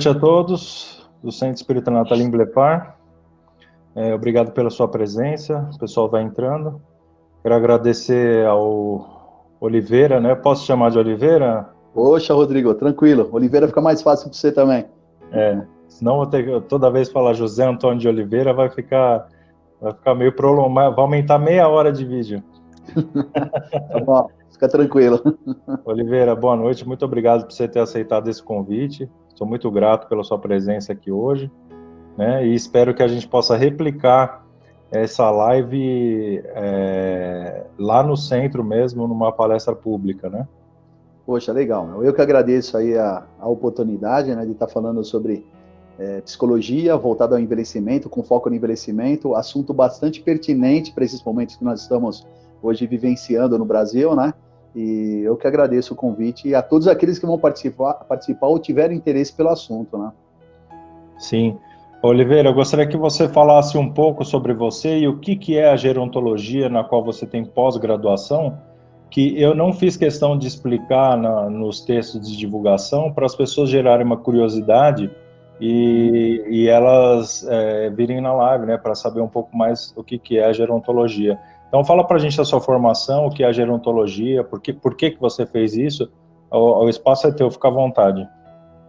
noite a todos do Centro Espírita Natalim Blepar. Obrigado pela sua presença, o pessoal vai entrando. Quero agradecer ao Oliveira, né? Posso chamar de Oliveira? Poxa, Rodrigo, tranquilo. Oliveira fica mais fácil para você também. Senão vou ter que toda vez falar José Antônio de Oliveira, vai ficar meio prolongado, vai aumentar meia hora de vídeo. Tá bom, fica tranquilo. Oliveira, boa noite, muito obrigado por você ter aceitado esse convite. Sou muito grato pela sua presença aqui hoje, né? E espero que a gente possa replicar essa live lá no centro mesmo, numa palestra pública, né? Poxa, legal. Eu que agradeço aí a oportunidade, né, de estar falando sobre psicologia voltada ao envelhecimento, com foco no envelhecimento, assunto bastante pertinente para esses momentos que nós estamos hoje vivenciando no Brasil, né? E eu que agradeço o convite e a todos aqueles que vão participar ou tiverem interesse pelo assunto, né? Sim. Oliveira, eu gostaria que você falasse um pouco sobre você e o que é a gerontologia na qual você tem pós-graduação, que eu não fiz questão de explicar nos textos de divulgação para as pessoas gerarem uma curiosidade e elas virem na live, né, para saber um pouco mais o que é a gerontologia. Então, fala para a gente a sua formação, o que é a gerontologia, por que você fez isso. O espaço é teu, fica à vontade.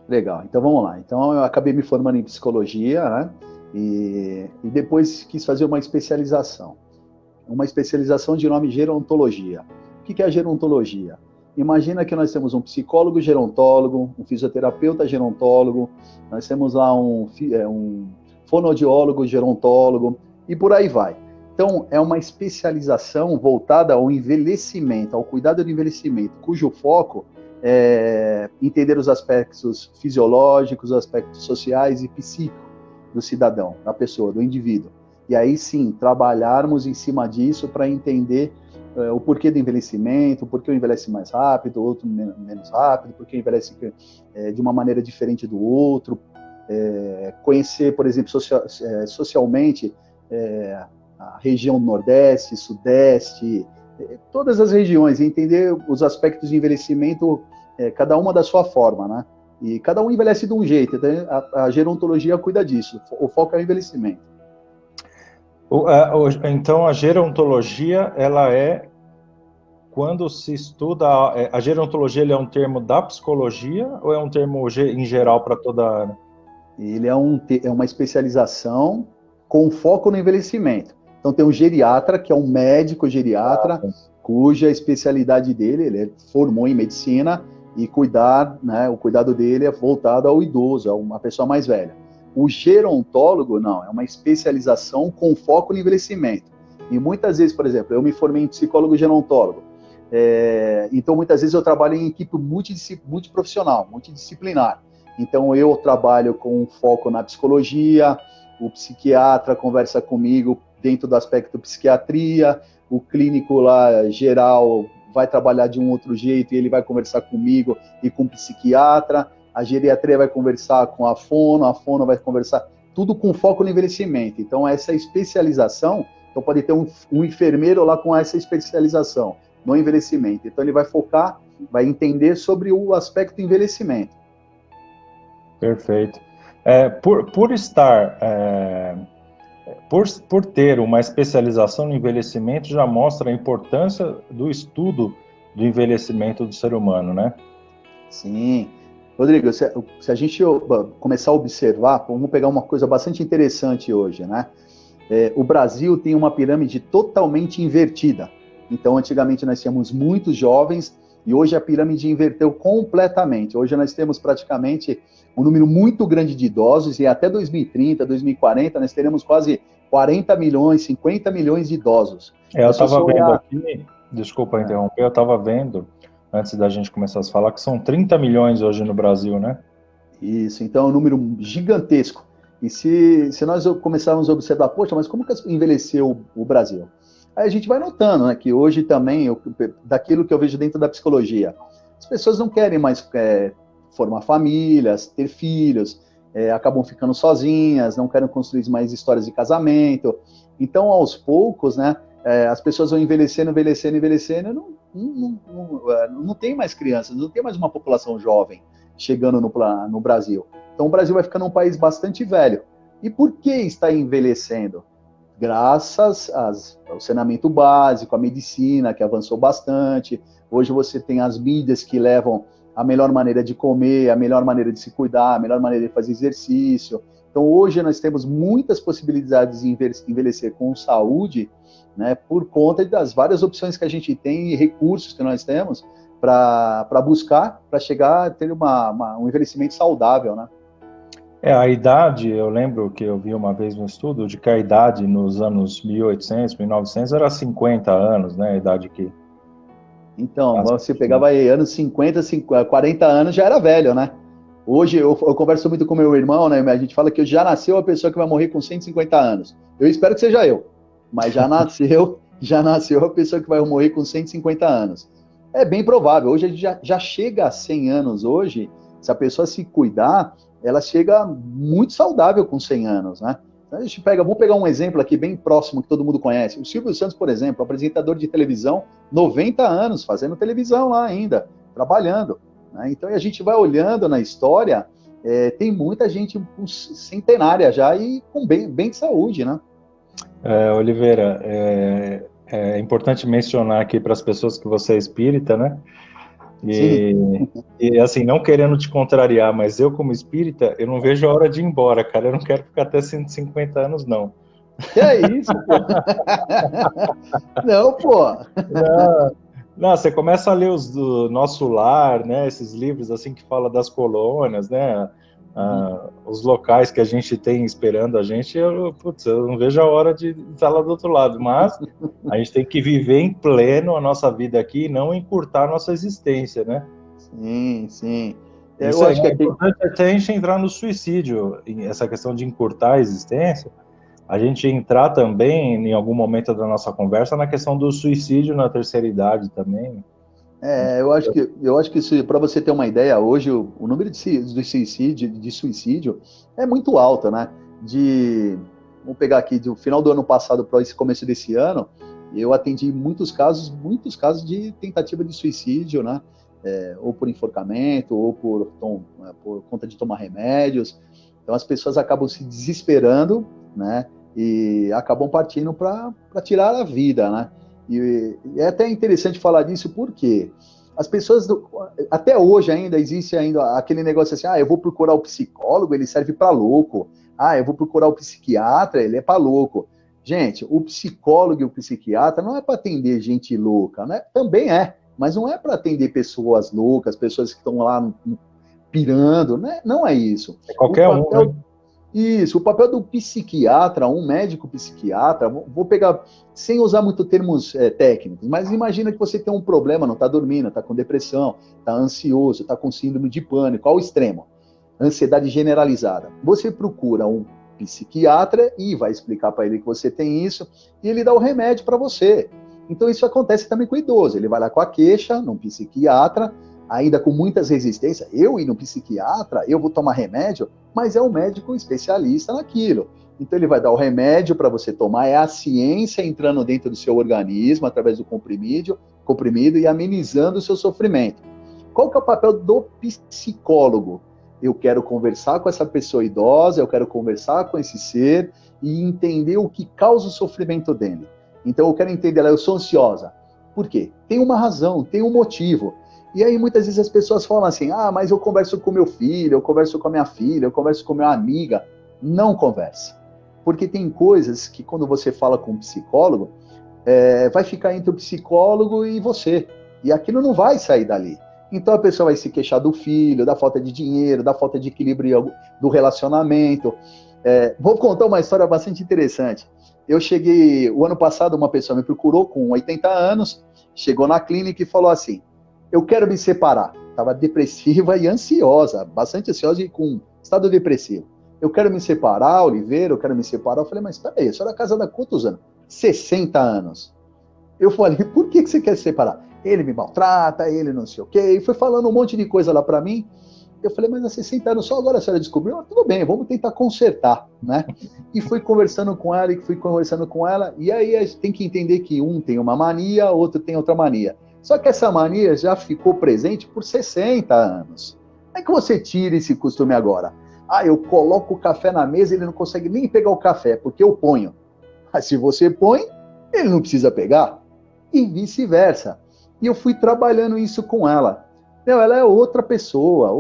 Legal, então vamos lá. Então, eu acabei me formando em psicologia, né, e depois quis fazer uma especialização de nome gerontologia. O que é a gerontologia? Imagina que nós temos um psicólogo gerontólogo, um fisioterapeuta gerontólogo, nós temos lá um fonoaudiólogo gerontólogo, e por aí vai. Então, é uma especialização voltada ao envelhecimento, ao cuidado do envelhecimento, cujo foco é entender os aspectos fisiológicos, os aspectos sociais e psíquicos do cidadão, da pessoa, do indivíduo. E aí sim, trabalharmos em cima disso para entender o porquê do envelhecimento, por que um envelhece mais rápido, o outro menos rápido, por que envelhece de uma maneira diferente do outro, conhecer, por exemplo, socialmente a região Nordeste, Sudeste, todas as regiões, entender os aspectos de envelhecimento, cada uma da sua forma, né? E cada um envelhece de um jeito, então a gerontologia cuida disso, o foco é o envelhecimento. Então, a gerontologia, ela é, quando se estuda, a gerontologia ele é um termo da psicologia ou é um termo em geral para toda a área? Ele é uma especialização com foco no envelhecimento. Então, tem um geriatra, que é um médico geriatra, cuja especialidade dele, ele formou em medicina e o cuidado dele é voltado ao idoso, a uma pessoa mais velha. O gerontólogo, não, é uma especialização com foco no envelhecimento. E muitas vezes, por exemplo, eu me formei em psicólogo gerontólogo, então muitas vezes eu trabalho em equipe multiprofissional, multidisciplinar. Então eu trabalho com foco na psicologia, o psiquiatra conversa comigo dentro do aspecto psiquiatria, o clínico lá geral vai trabalhar de um outro jeito e ele vai conversar comigo e com o psiquiatra, a geriatria vai conversar com a fono vai conversar, tudo com foco no envelhecimento. Então, essa especialização, então pode ter um enfermeiro lá com essa especialização no envelhecimento. Então, ele vai focar, vai entender sobre o aspecto envelhecimento. Perfeito. Por ter uma especialização no envelhecimento, já mostra a importância do estudo do envelhecimento do ser humano, né? Sim. Rodrigo, se a gente começar a observar, vamos pegar uma coisa bastante interessante hoje, né? O Brasil tem uma pirâmide totalmente invertida. Então, antigamente nós tínhamos muitos jovens e hoje a pirâmide inverteu completamente. Hoje nós temos praticamente um número muito grande de idosos e até 2030, 2040, nós teremos quase 40 milhões, 50 milhões de idosos. Eu estava vendo aqui, desculpa interromper, eu estava vendo, antes da gente começar a falar, que são 30 milhões hoje no Brasil, né? Isso, então é um número gigantesco. E se nós começarmos a observar, poxa, mas como que envelheceu o Brasil? Aí a gente vai notando, né, que hoje também, daquilo que eu vejo dentro da psicologia, as pessoas não querem mais formar famílias, ter filhos, acabam ficando sozinhas, não querem construir mais histórias de casamento. Então, aos poucos, né, as pessoas vão envelhecendo, não tem mais crianças, não tem mais uma população jovem. chegando no Brasil. Então o Brasil vai ficando um país bastante velho. E por que está envelhecendo? Graças ao saneamento básico, à medicina, que avançou bastante. Hoje você tem as mídias que levam a melhor maneira de comer, a melhor maneira de se cuidar, a melhor maneira de fazer exercício. Então, hoje nós temos muitas possibilidades de envelhecer com saúde, né, por conta das várias opções que a gente tem e recursos que nós temos para buscar, para chegar a ter um envelhecimento saudável, né? A idade, eu lembro que eu vi uma vez no estudo, de que a idade nos anos 1800, 1900 era 50 anos, né, a idade que... Então, você pegava aí anos 50, 40 anos, já era velho, né? Hoje, eu converso muito com meu irmão, né, a gente fala que já nasceu a pessoa que vai morrer com 150 anos. Eu espero que seja eu, mas já nasceu a pessoa que vai morrer com 150 anos. É bem provável, hoje a gente já chega a 100 anos hoje, se a pessoa se cuidar, ela chega muito saudável com 100 anos, né? Então a gente vamos pegar um exemplo aqui bem próximo que todo mundo conhece. O Silvio Santos, por exemplo, apresentador de televisão, 90 anos, fazendo televisão lá ainda, trabalhando, né? Então a gente vai olhando na história, tem muita gente centenária já e com bem de saúde, né? Oliveira, é importante mencionar aqui para as pessoas que você é espírita, né? E assim, não querendo te contrariar, mas eu como espírita, eu não vejo a hora de ir embora, cara. Eu não quero ficar até 150 anos, não. Que é isso, pô? Não, pô. Não, você começa a ler os do Nosso Lar, né? Esses livros assim que fala das colônias, né? Os locais que a gente tem esperando a gente, eu não vejo a hora de estar lá do outro lado, mas a gente tem que viver em pleno a nossa vida aqui e não encurtar a nossa existência, né? Sim. Isso é importante até a gente entrar no suicídio, essa questão de encurtar a existência, a gente entrar também, em algum momento da nossa conversa, na questão do suicídio na terceira idade também. Eu acho que isso, para você ter uma ideia, hoje o número de suicídio é muito alto, né? Vamos pegar aqui, do final do ano passado para esse começo desse ano, eu atendi muitos casos de tentativa de suicídio, né? Ou por enforcamento, ou por conta de tomar remédios. Então as pessoas acabam se desesperando, né? E acabam partindo para tirar a vida, né? E é até interessante falar disso porque as pessoas, até hoje ainda existe aquele negócio assim, eu vou procurar o psicólogo, ele serve para louco. Eu vou procurar o psiquiatra, ele é para louco. Gente, o psicólogo e o psiquiatra não é para atender gente louca, né? Também mas não é para atender pessoas loucas, pessoas que estão lá pirando, né? Não é isso. É qualquer um, né? Isso, o papel do psiquiatra, um médico psiquiatra, vou pegar, sem usar muito termos técnicos, mas imagina que você tem um problema, não está dormindo, está com depressão, está ansioso, está com síndrome de pânico, ao extremo, ansiedade generalizada. Você procura um psiquiatra e vai explicar para ele que você tem isso, e ele dá o remédio para você. Então isso acontece também com o idoso, ele vai lá com a queixa, num psiquiatra, ainda com muitas resistências, eu ir no psiquiatra, eu vou tomar remédio, mas é um médico especialista naquilo. Então ele vai dar o remédio para você tomar, é a ciência entrando dentro do seu organismo, através do comprimido e amenizando o seu sofrimento. Qual que é o papel do psicólogo? Eu quero conversar com essa pessoa idosa, eu quero conversar com esse ser e entender o que causa o sofrimento dele. Então eu quero entender, eu sou ansiosa. Por quê? Tem uma razão, tem um motivo. E aí muitas vezes as pessoas falam assim, mas eu converso com meu filho, eu converso com a minha filha, eu converso com minha amiga. Não converse. Porque tem coisas que quando você fala com um psicólogo, vai ficar entre o psicólogo e você. E aquilo não vai sair dali. Então a pessoa vai se queixar do filho, da falta de dinheiro, da falta de equilíbrio do relacionamento. Vou contar uma história bastante interessante. Eu cheguei, o ano passado, uma pessoa me procurou com 80 anos, chegou na clínica e falou assim, eu quero me separar. Estava depressiva e ansiosa, bastante ansiosa e com estado depressivo. Eu quero me separar, Oliveira, eu quero me separar. Eu falei, mas peraí, a senhora é casada há quantos anos? 60 anos. Eu falei, por que você quer se separar? Ele me maltrata, ele não sei o quê. E foi falando um monte de coisa lá para mim. Eu falei, mas há 60 anos, só agora a senhora descobriu? Tudo bem, vamos tentar consertar, né? E fui conversando com ela, e aí a gente tem que entender que um tem uma mania, outro tem outra mania. Só que essa mania já ficou presente por 60 anos. Como é que você tira esse costume agora? Ah, eu coloco o café na mesa, ele não consegue nem pegar o café, porque eu ponho. Mas se você põe, ele não precisa pegar. E vice-versa. E eu fui trabalhando isso com ela. Ela é outra pessoa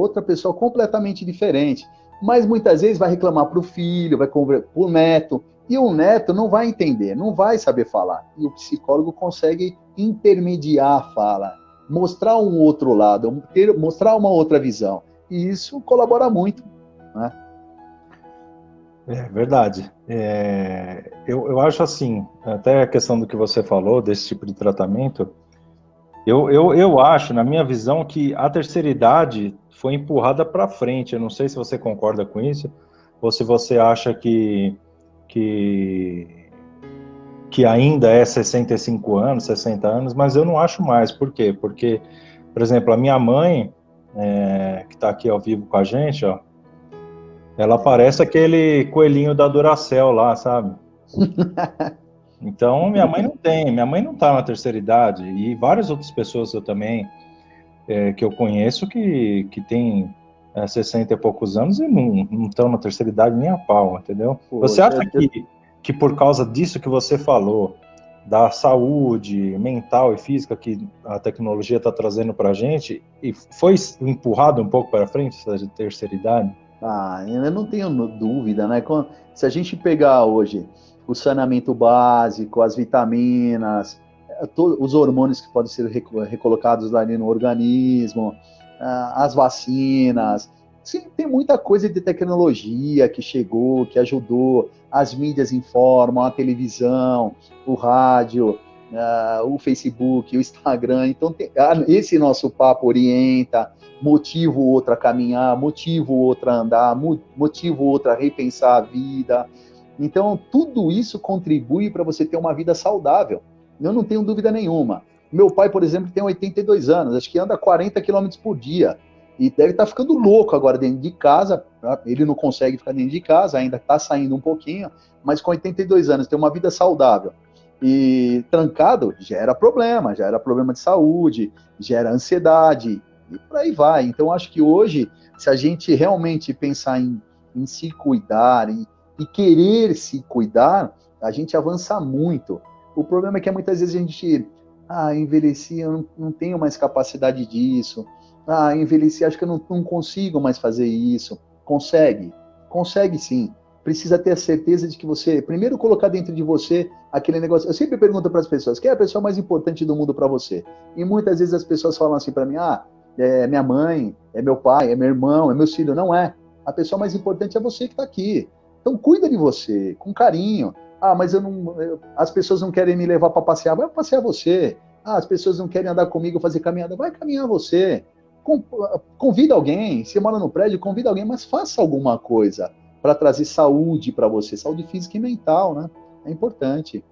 completamente diferente. Mas muitas vezes vai reclamar para o filho, vai conversar para o neto, e o neto não vai entender, não vai saber falar. E o psicólogo consegue intermediar a fala, mostrar um outro lado, mostrar uma outra visão. E isso colabora muito, né? É verdade. Eu acho assim, até a questão do que você falou, desse tipo de tratamento, eu acho, na minha visão, que a terceira idade foi empurrada para frente. Eu não sei se você concorda com isso, ou se você acha que, que ainda é 65 anos, 60 anos, mas eu não acho mais. Por quê? Porque, por exemplo, a minha mãe, que está aqui ao vivo com a gente, ó, ela parece aquele coelhinho da Duracell lá, sabe? Então, minha mãe não está na terceira idade, e várias outras pessoas eu também, que eu conheço que tem 60 e poucos anos e não estão na terceira idade nem a pau, entendeu? Você Poxa, acha que por causa disso que você falou, da saúde mental e física que a tecnologia está trazendo para a gente, e foi empurrado um pouco para frente essa terceira idade? eu não tenho dúvida, né? Se a gente pegar hoje o saneamento básico, as vitaminas, os hormônios que podem ser recolocados ali no organismo, as vacinas, sim, tem muita coisa de tecnologia que chegou, que ajudou, as mídias informam, a televisão, o rádio, o Facebook, o Instagram, então esse nosso papo orienta, motiva o outro a caminhar, motiva o outro a andar, motiva o outro a repensar a vida. Então, tudo isso contribui para você ter uma vida saudável. Eu não tenho dúvida nenhuma. Meu pai, por exemplo, tem 82 anos, acho que anda 40 quilômetros por dia. E deve estar ficando louco agora dentro de casa. Ele não consegue ficar dentro de casa, ainda está saindo um pouquinho, mas com 82 anos, tem uma vida saudável. E trancado gera problema de saúde, gera ansiedade, e por aí vai. Então, acho que hoje, se a gente realmente pensar em se cuidar e querer se cuidar, a gente avança muito. O problema é que muitas vezes a gente, envelheci, eu não tenho mais capacidade disso. Envelheci, acho que eu não consigo mais fazer isso. Consegue sim. Precisa ter a certeza de que você, primeiro, colocar dentro de você aquele negócio. Eu sempre pergunto para as pessoas, quem é a pessoa mais importante do mundo para você? E muitas vezes as pessoas falam assim para mim, é minha mãe, é meu pai, é meu irmão, é meu filho. Não é. A pessoa mais importante é você que está aqui. Então, cuida de você, com carinho. Mas as pessoas não querem me levar para passear. Vai passear você. As pessoas não querem andar comigo, fazer caminhada. Vai caminhar você. Convida alguém. Você mora no prédio, convida alguém, mas faça alguma coisa para trazer saúde para você. Saúde física e mental, né? É importante.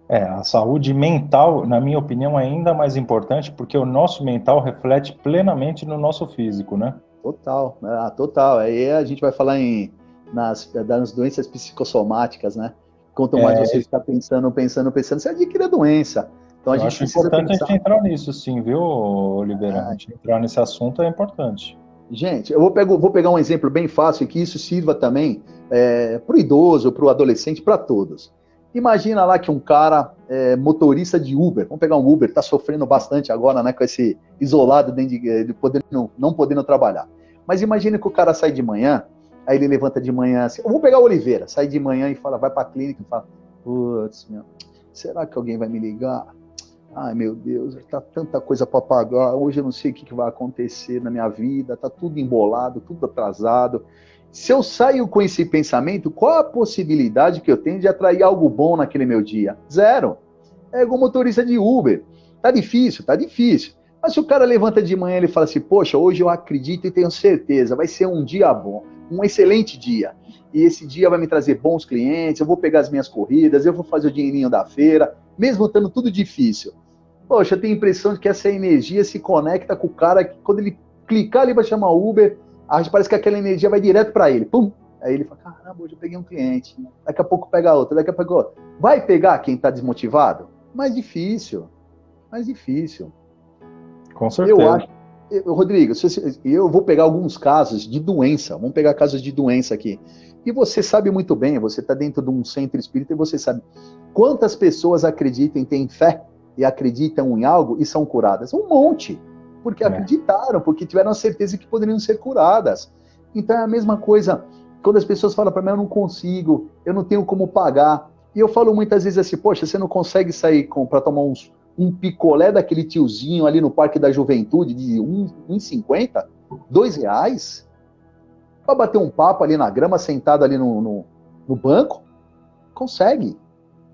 A saúde mental, na minha opinião, é ainda mais importante, porque o nosso mental reflete plenamente no nosso físico, né? Total, total. Aí a gente vai falar das doenças psicossomáticas, né? Quanto mais você ficar pensando, você adquire a doença. Então a Eu gente acho precisa importante a pensar. gente entrar nisso, sim, viu, Oliveira? A gente entrar nesse assunto é importante. Gente, eu vou pegar um exemplo bem fácil, que isso sirva também para o idoso, para o adolescente, para todos. Imagina lá que um cara motorista de Uber, vamos pegar um Uber, está sofrendo bastante agora, né, com esse isolado dentro de não podendo trabalhar. Mas imagina que o cara sai de manhã, aí ele levanta de manhã assim, vamos pegar o Oliveira, sai de manhã e fala, vai para a clínica e fala, putz, será que alguém vai me ligar? Ai, meu Deus, tá tanta coisa para pagar. Hoje eu não sei o que vai acontecer na minha vida, tá tudo embolado, tudo atrasado. Se eu saio com esse pensamento, qual a possibilidade que eu tenho de atrair algo bom naquele meu dia? Zero. É igual motorista de Uber. Tá difícil, tá difícil. Mas se o cara levanta de manhã e ele fala assim, poxa, hoje eu acredito e tenho certeza, vai ser um dia bom, um excelente dia. E esse dia vai me trazer bons clientes, eu vou pegar as minhas corridas, eu vou fazer o dinheirinho da feira, mesmo estando tudo difícil. Poxa, eu tenho a impressão de que essa energia se conecta com o cara, que quando ele clicar ali para chamar o Uber, parece que aquela energia vai direto para ele. Pum! Aí ele fala, caramba, hoje eu peguei um cliente. Daqui a pouco pega outro, daqui a pouco outro. Vai pegar quem está desmotivado? Mais difícil. Mais difícil. Com certeza. Rodrigo, eu vou pegar alguns casos de doença, vamos pegar casos de doença aqui. E você sabe muito bem, você está dentro de um centro espírita e você sabe quantas pessoas acreditam e têm fé e acreditam em algo e são curadas. Um monte, porque acreditaram, porque tiveram a certeza que poderiam ser curadas. Então é a mesma coisa, quando as pessoas falam para mim, eu não consigo, eu não tenho como pagar. E eu falo muitas vezes assim, poxa, você não consegue sair para tomar um picolé daquele tiozinho ali no Parque da Juventude de R$1,50? R$2? Para bater um papo ali na grama, sentado ali no banco? Consegue,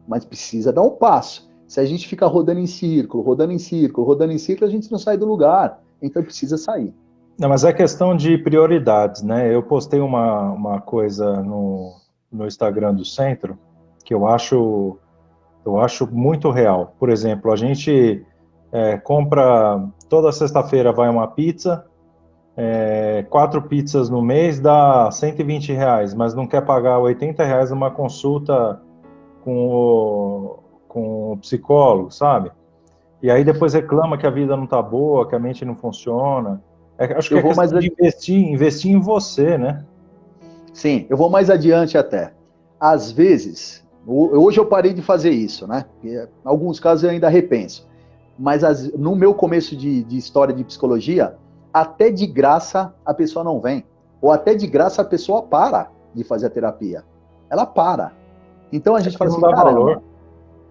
mas precisa dar um passo. Se a gente fica rodando em círculo, rodando em círculo, rodando em círculo, a gente não sai do lugar. Então precisa sair. Não, mas é questão de prioridades, né? Eu postei uma coisa no Instagram do centro que eu acho muito real. Por exemplo, a gente compra, toda sexta-feira vai uma pizza, 4 pizzas no mês dá R$120, mas não quer pagar R$80 numa consulta com o psicólogo, sabe? E aí depois reclama que a vida não tá boa, que a mente não funciona. Acho que é questão de investir em você, né? Sim, eu vou mais adiante até. Às vezes, hoje eu parei de fazer isso, né? Em alguns casos eu ainda repenso. Mas no meu começo de história de psicologia, até de graça a pessoa não vem. Ou até de graça a pessoa para de fazer a terapia. Ela para. Então a gente fala assim, cara,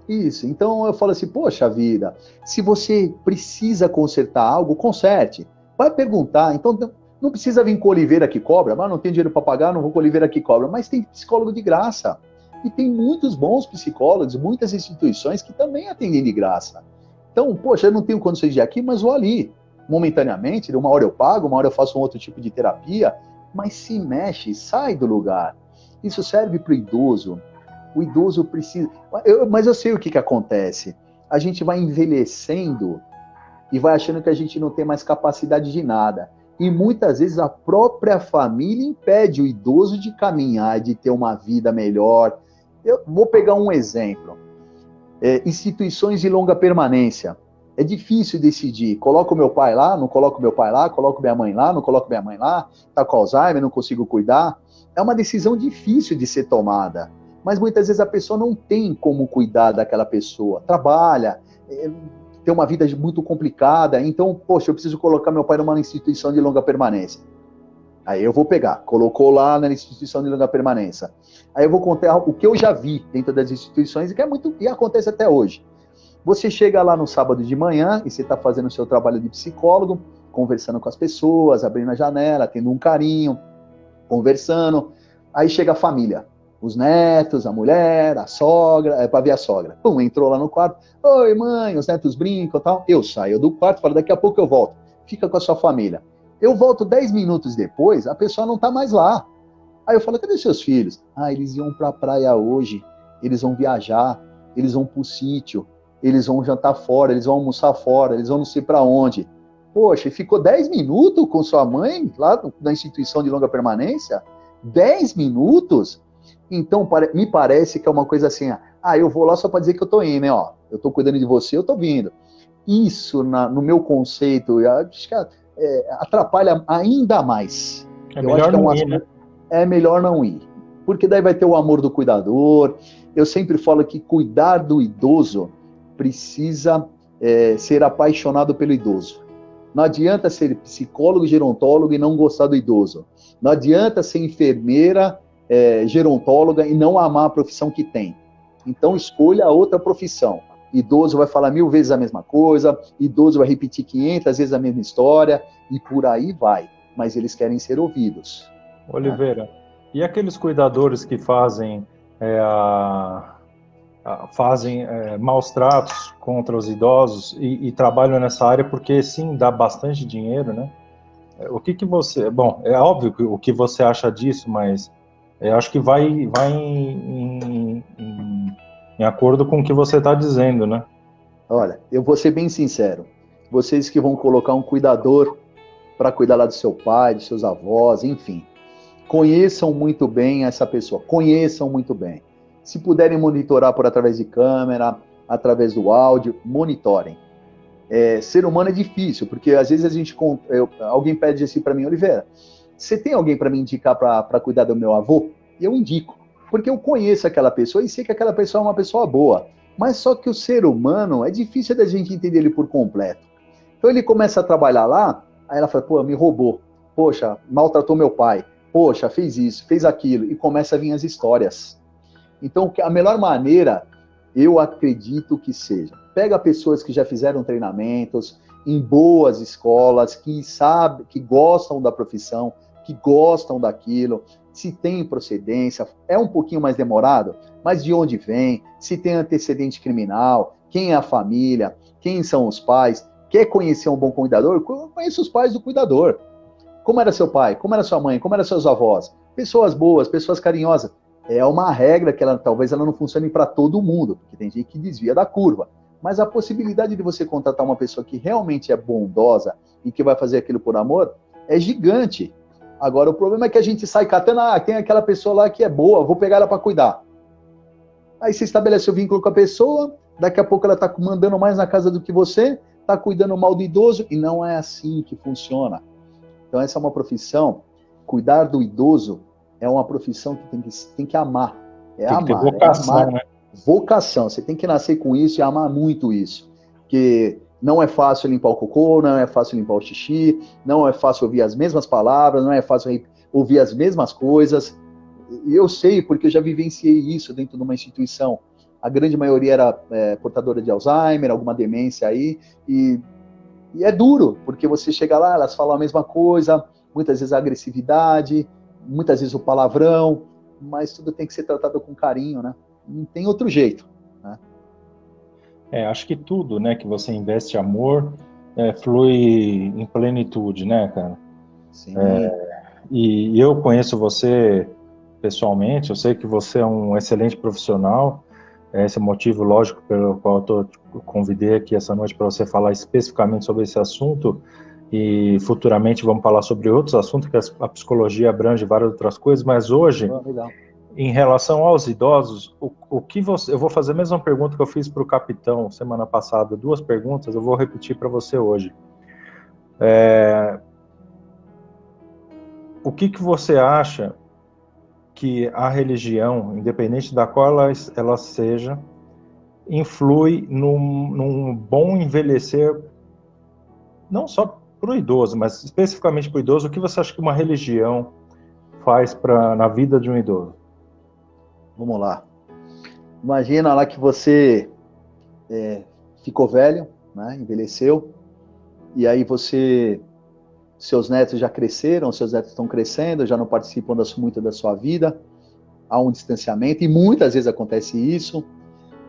isso. Então eu falo assim, poxa vida, se você precisa consertar algo, conserte. Vai perguntar. Então não precisa vir com Oliveira que cobra, mas não tem dinheiro para pagar, não vou com Oliveira que cobra. Mas tem psicólogo de graça. E tem muitos bons psicólogos, muitas instituições que também atendem de graça. Então, poxa, eu não tenho condições de ir aqui, mas vou ali. Momentaneamente, uma hora eu pago, uma hora eu faço um outro tipo de terapia, mas se mexe, sai do lugar. Isso serve para o idoso. O idoso precisa... Mas eu sei o que acontece. A gente vai envelhecendo e vai achando que a gente não tem mais capacidade de nada. E muitas vezes a própria família impede o idoso de caminhar, de ter uma vida melhor. Eu vou pegar um exemplo. Instituições de longa permanência. É difícil decidir. Coloco meu pai lá, não coloco meu pai lá, coloco minha mãe lá, não coloco minha mãe lá, tá com Alzheimer, não consigo cuidar. É uma decisão difícil de ser tomada. Mas muitas vezes a pessoa não tem como cuidar daquela pessoa. Trabalha, tem uma vida muito complicada. Então, poxa, eu preciso colocar meu pai numa instituição de longa permanência. Aí eu vou pegar, colocou lá na instituição de longa permanência. Aí eu vou contar o que eu já vi dentro das instituições e acontece até hoje. Você chega lá no sábado de manhã e você está fazendo o seu trabalho de psicólogo, conversando com as pessoas, abrindo a janela, tendo um carinho, conversando. Aí chega a família, os netos, a mulher, a sogra, para ver a sogra. Pum, entrou lá no quarto. Oi, mãe, os netos brincam e tal. Eu saio do quarto, falo, daqui a pouco eu volto. Fica com a sua família. Eu volto 10 minutos depois, a pessoa não está mais lá. Aí eu falo, cadê seus filhos? Ah, eles iam para a praia hoje, eles vão viajar, eles vão para o sítio, eles vão jantar fora, eles vão almoçar fora, eles vão não sei para onde. Poxa, e ficou 10 minutos com sua mãe lá na instituição de longa permanência? 10 minutos? Então, me parece que é uma coisa assim, eu vou lá só para dizer que eu tô indo, né? Ó, eu tô cuidando de você, eu tô vindo. Isso, no meu conceito, acho que atrapalha ainda mais. É melhor não ir, né? É melhor não ir. Porque daí vai ter o amor do cuidador. Eu sempre falo que cuidar do idoso precisa ser apaixonado pelo idoso. Não adianta ser psicólogo, gerontólogo e não gostar do idoso. Não adianta ser enfermeira, gerontóloga e não amar a profissão que tem. Então escolha outra profissão. Idoso vai falar 1000 vezes a mesma coisa, idoso vai repetir 500 vezes a mesma história, e por aí vai. Mas eles querem ser ouvidos. Oliveira, né? E aqueles cuidadores que fazem maus tratos contra os idosos e trabalham nessa área porque, sim, dá bastante dinheiro, né? O que você... Bom, é óbvio o que você acha disso, mas eu acho que vai em acordo com o que você está dizendo, né? Olha, eu vou ser bem sincero. Vocês que vão colocar um cuidador para cuidar lá do seu pai, dos seus avós, enfim, conheçam muito bem essa pessoa, conheçam muito bem. Se puderem monitorar através de câmera, através do áudio, monitorem. ser humano é difícil, porque às vezes alguém pede assim para mim, Oliveira, você tem alguém para me indicar para cuidar do meu avô? E eu indico, porque eu conheço aquela pessoa e sei que aquela pessoa é uma pessoa boa. Mas só que o ser humano é difícil da gente entender ele por completo. Então ele começa a trabalhar lá, aí ela fala, pô, me roubou, poxa, maltratou meu pai, poxa, fez isso, fez aquilo, e começa a vir as histórias. Então a melhor maneira, eu acredito que seja, pega pessoas que já fizeram treinamentos em boas escolas, que sabem, que gostam da profissão, que gostam daquilo, se tem procedência, é um pouquinho mais demorado, mas de onde vem, se tem antecedente criminal, quem é a família, quem são os pais, quer conhecer um bom cuidador? Conheça os pais do cuidador. Como era seu pai? Como era sua mãe? Como eram seus avós? Pessoas boas, pessoas carinhosas. É uma regra que talvez ela não funcione para todo mundo, porque tem gente que desvia da curva. Mas a possibilidade de você contratar uma pessoa que realmente é bondosa e que vai fazer aquilo por amor é gigante. Agora, o problema é que a gente sai catando, tem aquela pessoa lá que é boa, vou pegar ela para cuidar. Aí você estabelece o vínculo com a pessoa, daqui a pouco ela está mandando mais na casa do que você, está cuidando mal do idoso, e não é assim que funciona. Então, essa é uma profissão, cuidar do idoso é uma profissão que tem que amar. Tem que ter vocação, né? Vocação, você tem que nascer com isso e amar muito isso. Porque não é fácil limpar o cocô, não é fácil limpar o xixi, não é fácil ouvir as mesmas palavras, não é fácil ouvir as mesmas coisas. E eu sei, porque eu já vivenciei isso dentro de uma instituição. A grande maioria era portadora de Alzheimer, alguma demência aí, e é duro, porque você chega lá, elas falam a mesma coisa, muitas vezes a agressividade, muitas vezes o palavrão, mas tudo tem que ser tratado com carinho, né? Não tem outro jeito, né? Acho que tudo, né, que você investe amor, flui em plenitude, né, cara? Sim. E eu conheço você pessoalmente, eu sei que você é um excelente profissional, esse é o motivo lógico pelo qual eu convidei aqui essa noite para você falar especificamente sobre esse assunto, e futuramente vamos falar sobre outros assuntos, que a psicologia abrange várias outras coisas, mas hoje, em relação aos idosos, o que você... Eu vou fazer a mesma pergunta que eu fiz para o capitão semana passada, 2 perguntas, eu vou repetir para você hoje. O que você acha que a religião, independente da qual ela seja, influi num bom envelhecer, não só para o idoso, mas especificamente para o idoso? O que você acha que uma religião faz na vida de um idoso? Vamos lá. Imagina lá que você ficou velho, né, envelheceu, e aí seus netos já cresceram, seus netos estão crescendo, já não participam muito da sua vida, há um distanciamento, e muitas vezes acontece isso,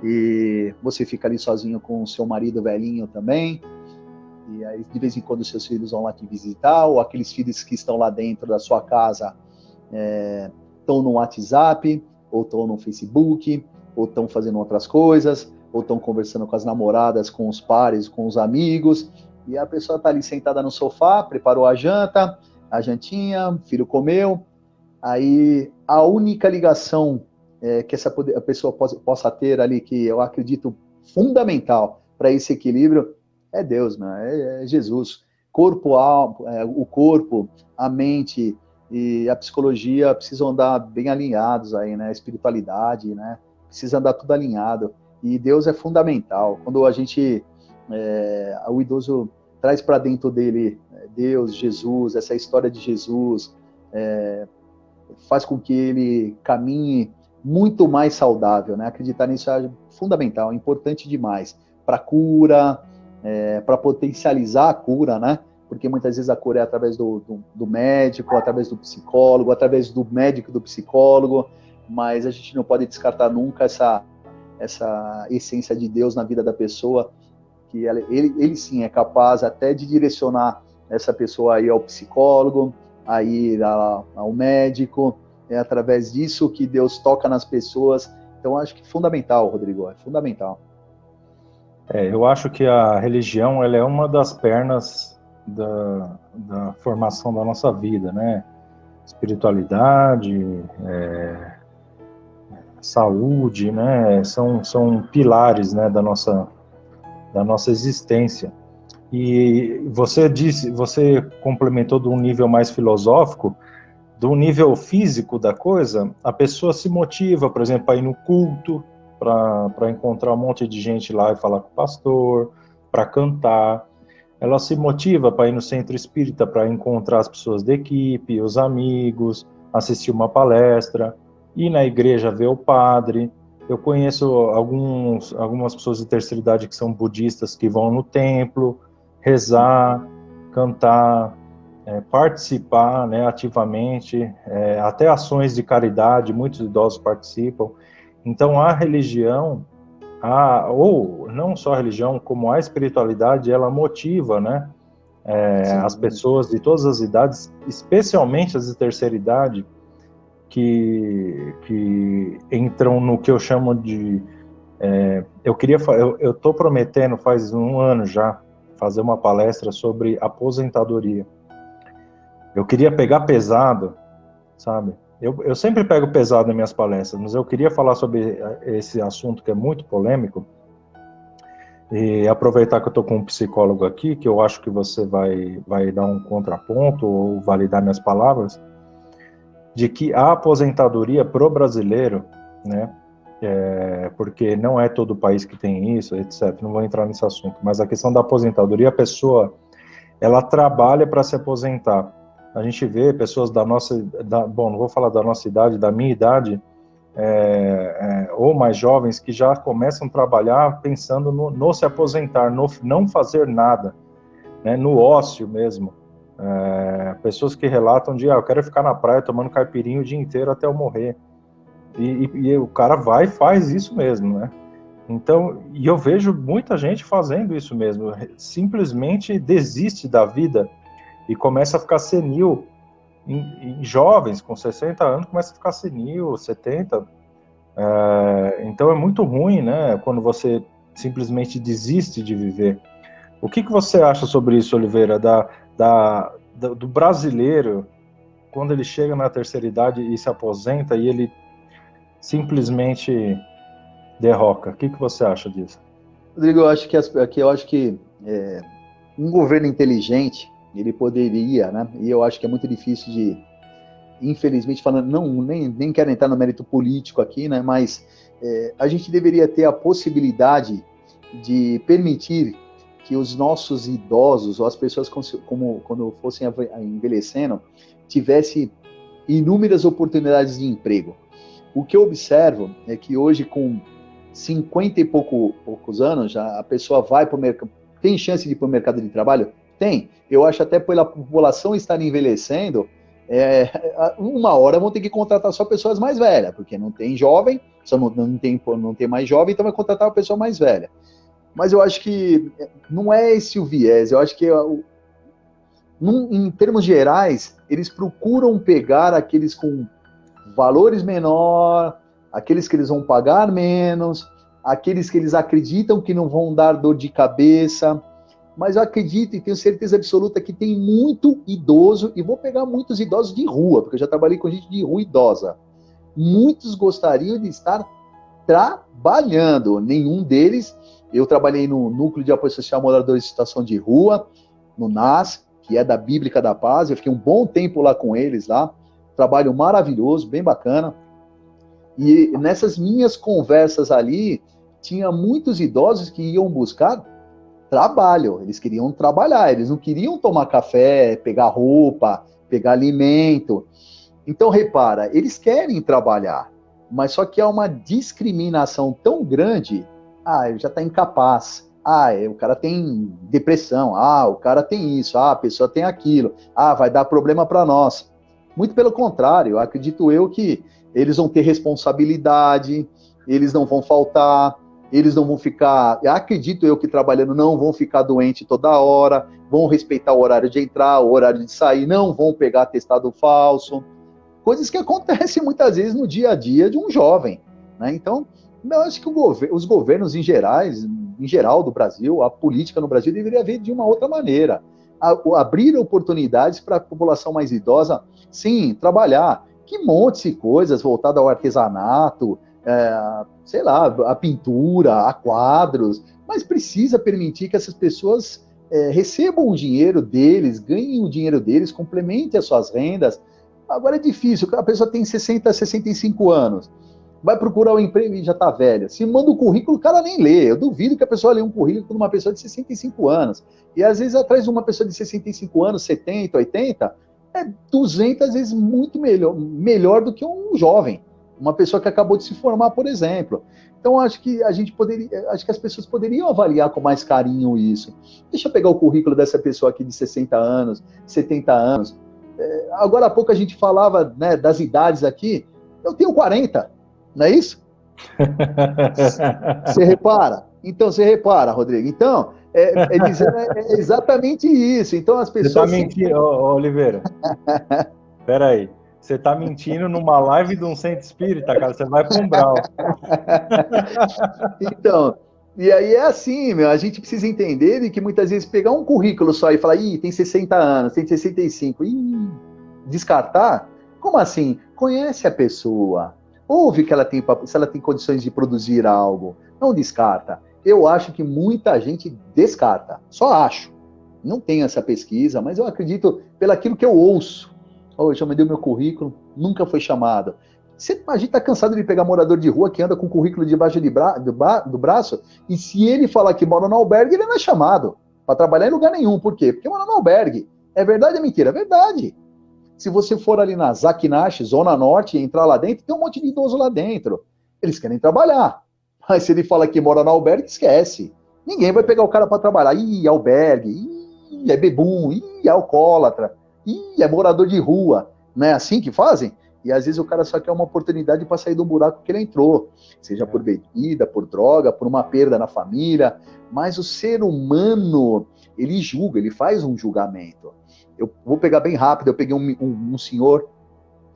e você fica ali sozinho com o seu marido velhinho também, e aí de vez em quando seus filhos vão lá te visitar, ou aqueles filhos que estão lá dentro da sua casa estão no WhatsApp, ou estão no Facebook, ou estão fazendo outras coisas, ou estão conversando com as namoradas, com os pares, com os amigos, e a pessoa está ali sentada no sofá, preparou a janta, a jantinha, o filho comeu, aí a única ligação que a pessoa possa ter ali, que eu acredito fundamental para esse equilíbrio, é Deus, né? É Jesus. O corpo, a mente e a psicologia precisam andar bem alinhados aí, né? A espiritualidade, né? Precisa andar tudo alinhado. E Deus é fundamental. Quando o idoso traz para dentro dele Deus, Jesus, essa história de Jesus, faz com que ele caminhe muito mais saudável, né? Acreditar nisso é fundamental, importante demais para a cura, para potencializar a cura, né? Porque muitas vezes a cura é através do médico, através do psicólogo, através do médico do psicólogo, mas a gente não pode descartar nunca essa essência de Deus na vida da pessoa, que ele sim é capaz até de direcionar essa pessoa aí ao psicólogo, a ir ao médico, é através disso que Deus toca nas pessoas. Então, acho que é fundamental, Rodrigo, é fundamental. Eu acho que a religião, ela é uma das pernas da formação da nossa vida, né? Espiritualidade, saúde, né? São pilares, né, da nossa existência. E você complementou de um nível mais filosófico, do nível físico da coisa, a pessoa se motiva, por exemplo, para ir no culto, para encontrar um monte de gente lá e falar com o pastor, para cantar. Ela se motiva para ir no centro espírita, para encontrar as pessoas da equipe, os amigos, assistir uma palestra, ir na igreja ver o padre. Eu conheço algumas pessoas de terceira idade que são budistas que vão no templo, rezar, cantar, participar, né, ativamente, até ações de caridade, muitos idosos participam. Então, a religião, ou não só a religião, como a espiritualidade, ela motiva, né, as pessoas de todas as idades, especialmente as de terceira idade, que entram no que eu chamo de... eu estou prometendo, faz um ano já, fazer uma palestra sobre aposentadoria. Eu queria pegar pesado, sabe? Eu sempre pego pesado nas minhas palestras, mas eu queria falar sobre esse assunto que é muito polêmico, e aproveitar que eu estou com um psicólogo aqui, que eu acho que você vai dar um contraponto ou validar minhas palavras, de que a aposentadoria pro brasileiro, né, porque não é todo país que tem isso, etc. Não vou entrar nesse assunto, mas a questão da aposentadoria, a pessoa, ela trabalha para se aposentar. A gente vê pessoas da nossa, bom, não vou falar da nossa idade, da minha idade, ou mais jovens, que já começam a trabalhar pensando no se aposentar, no não fazer nada, né, no ócio mesmo. Pessoas que relatam de, eu quero ficar na praia tomando caipirinha o dia inteiro até eu morrer. E o cara vai e faz isso mesmo, né? Então, e eu vejo muita gente fazendo isso mesmo, simplesmente desiste da vida e começa a ficar senil. Em jovens, com 60 anos, começa a ficar senil, 70. Então é muito ruim, né, quando você simplesmente desiste de viver. O que você acha sobre isso, Oliveira, do brasileiro, quando ele chega na terceira idade e se aposenta e ele simplesmente derroca? O que você acha disso? Rodrigo, eu acho que um governo inteligente, ele poderia, né? E eu acho que é muito difícil de, infelizmente, falando, nem quero entrar no mérito político aqui, né? Mas a gente deveria ter a possibilidade de permitir que os nossos idosos, ou as pessoas como quando fossem envelhecendo, tivessem inúmeras oportunidades de emprego. O que eu observo é que hoje, com 50 e poucos anos, já a pessoa vai para o mercado, tem chance de ir para o mercado de trabalho? Tem. Eu acho até pela população estar envelhecendo, uma hora vão ter que contratar só pessoas mais velhas, porque não tem jovem, só não tem mais jovem, então vai contratar uma pessoa mais velha. Mas eu acho que não é esse o viés, eu acho que em termos gerais, eles procuram pegar aqueles com valores menor, aqueles que eles vão pagar menos, aqueles que eles acreditam que não vão dar dor de cabeça. Mas eu acredito e tenho certeza absoluta que tem muito idoso, e vou pegar muitos idosos de rua, porque eu já trabalhei com gente de rua idosa. Muitos gostariam de estar trabalhando, nenhum deles. Eu trabalhei no Núcleo de Apoio Social Moradores de Situação de Rua, no NAS, que é da Bíblica da Paz. Eu fiquei um bom tempo lá com eles, lá. Trabalho maravilhoso, bem bacana. E nessas minhas conversas ali, tinha muitos idosos que iam buscar trabalho. Eles queriam trabalhar, eles não queriam tomar café, pegar roupa, pegar alimento. Então, repara, eles querem trabalhar, mas só que há uma discriminação tão grande. Ele já está incapaz. O cara tem depressão. O cara tem isso. A pessoa tem aquilo. Vai dar problema para nós. Muito pelo contrário, acredito eu que eles vão ter responsabilidade, eles não vão faltar, eles não vão ficar, acredito eu que trabalhando não vão ficar doentes toda hora, vão respeitar o horário de entrar, o horário de sair, não vão pegar atestado falso, coisas que acontecem muitas vezes no dia a dia de um jovem, né? Então, eu acho que os governos em geral do Brasil, a política no Brasil deveria ver de uma outra maneira, abrir oportunidades para a população mais idosa, sim, trabalhar, que monte de coisas voltadas ao artesanato, sei lá, a pintura, a quadros, mas precisa permitir que essas pessoas recebam o dinheiro deles, ganhem o dinheiro deles, complementem as suas rendas. Agora é difícil, a pessoa tem 60, 65 anos, vai procurar um emprego e já está velha. Se manda o currículo, o cara nem lê. Eu duvido que a pessoa lê um currículo de uma pessoa de 65 anos. E às vezes atrás de uma pessoa de 65 anos, 70, 80, é 200 vezes muito melhor do que um jovem. Uma pessoa que acabou de se formar, por exemplo. Então, acho que as pessoas poderiam avaliar com mais carinho isso. Deixa eu pegar o currículo dessa pessoa aqui de 60 anos, 70 anos. Agora há pouco a gente falava, né, das idades aqui. Eu tenho 40, não é isso? Você repara? Então, você repara, Rodrigo. Então, é exatamente isso. Então, as pessoas... Você está mentindo, Oliveira. Espera aí. Você está mentindo numa live de um centro espírita, cara. Você vai para um brau. Então, e aí é assim, meu. A gente precisa entender de que muitas vezes pegar um currículo só e falar, tem 60 anos, tem 65, descartar? Como assim? Conhece a pessoa. Ouve que se ela tem condições de produzir algo. Não descarta. Eu acho que muita gente descarta. Só acho. Não tenho essa pesquisa, mas eu acredito pelaquilo que eu ouço. Eu já mandei o meu currículo, nunca foi chamado. A gente está cansado de pegar morador de rua que anda com o currículo debaixo do braço, e se ele falar que mora no albergue, ele não é chamado para trabalhar em lugar nenhum. Por quê? Porque mora no albergue. É verdade ou mentira? É verdade. Se você for ali na Zakinash, Zona Norte, e entrar lá dentro, tem um monte de idoso lá dentro. Eles querem trabalhar. Mas se ele fala que mora no albergue, esquece. Ninguém vai pegar o cara para trabalhar. Albergue, é bebum, é alcoólatra, é morador de rua. Não é assim que fazem? E às vezes o cara só quer uma oportunidade para sair do buraco que ele entrou. Seja por bebida, por droga, por uma perda na família. Mas o ser humano, ele julga, ele faz um julgamento. Eu vou pegar bem rápido. Eu peguei um senhor,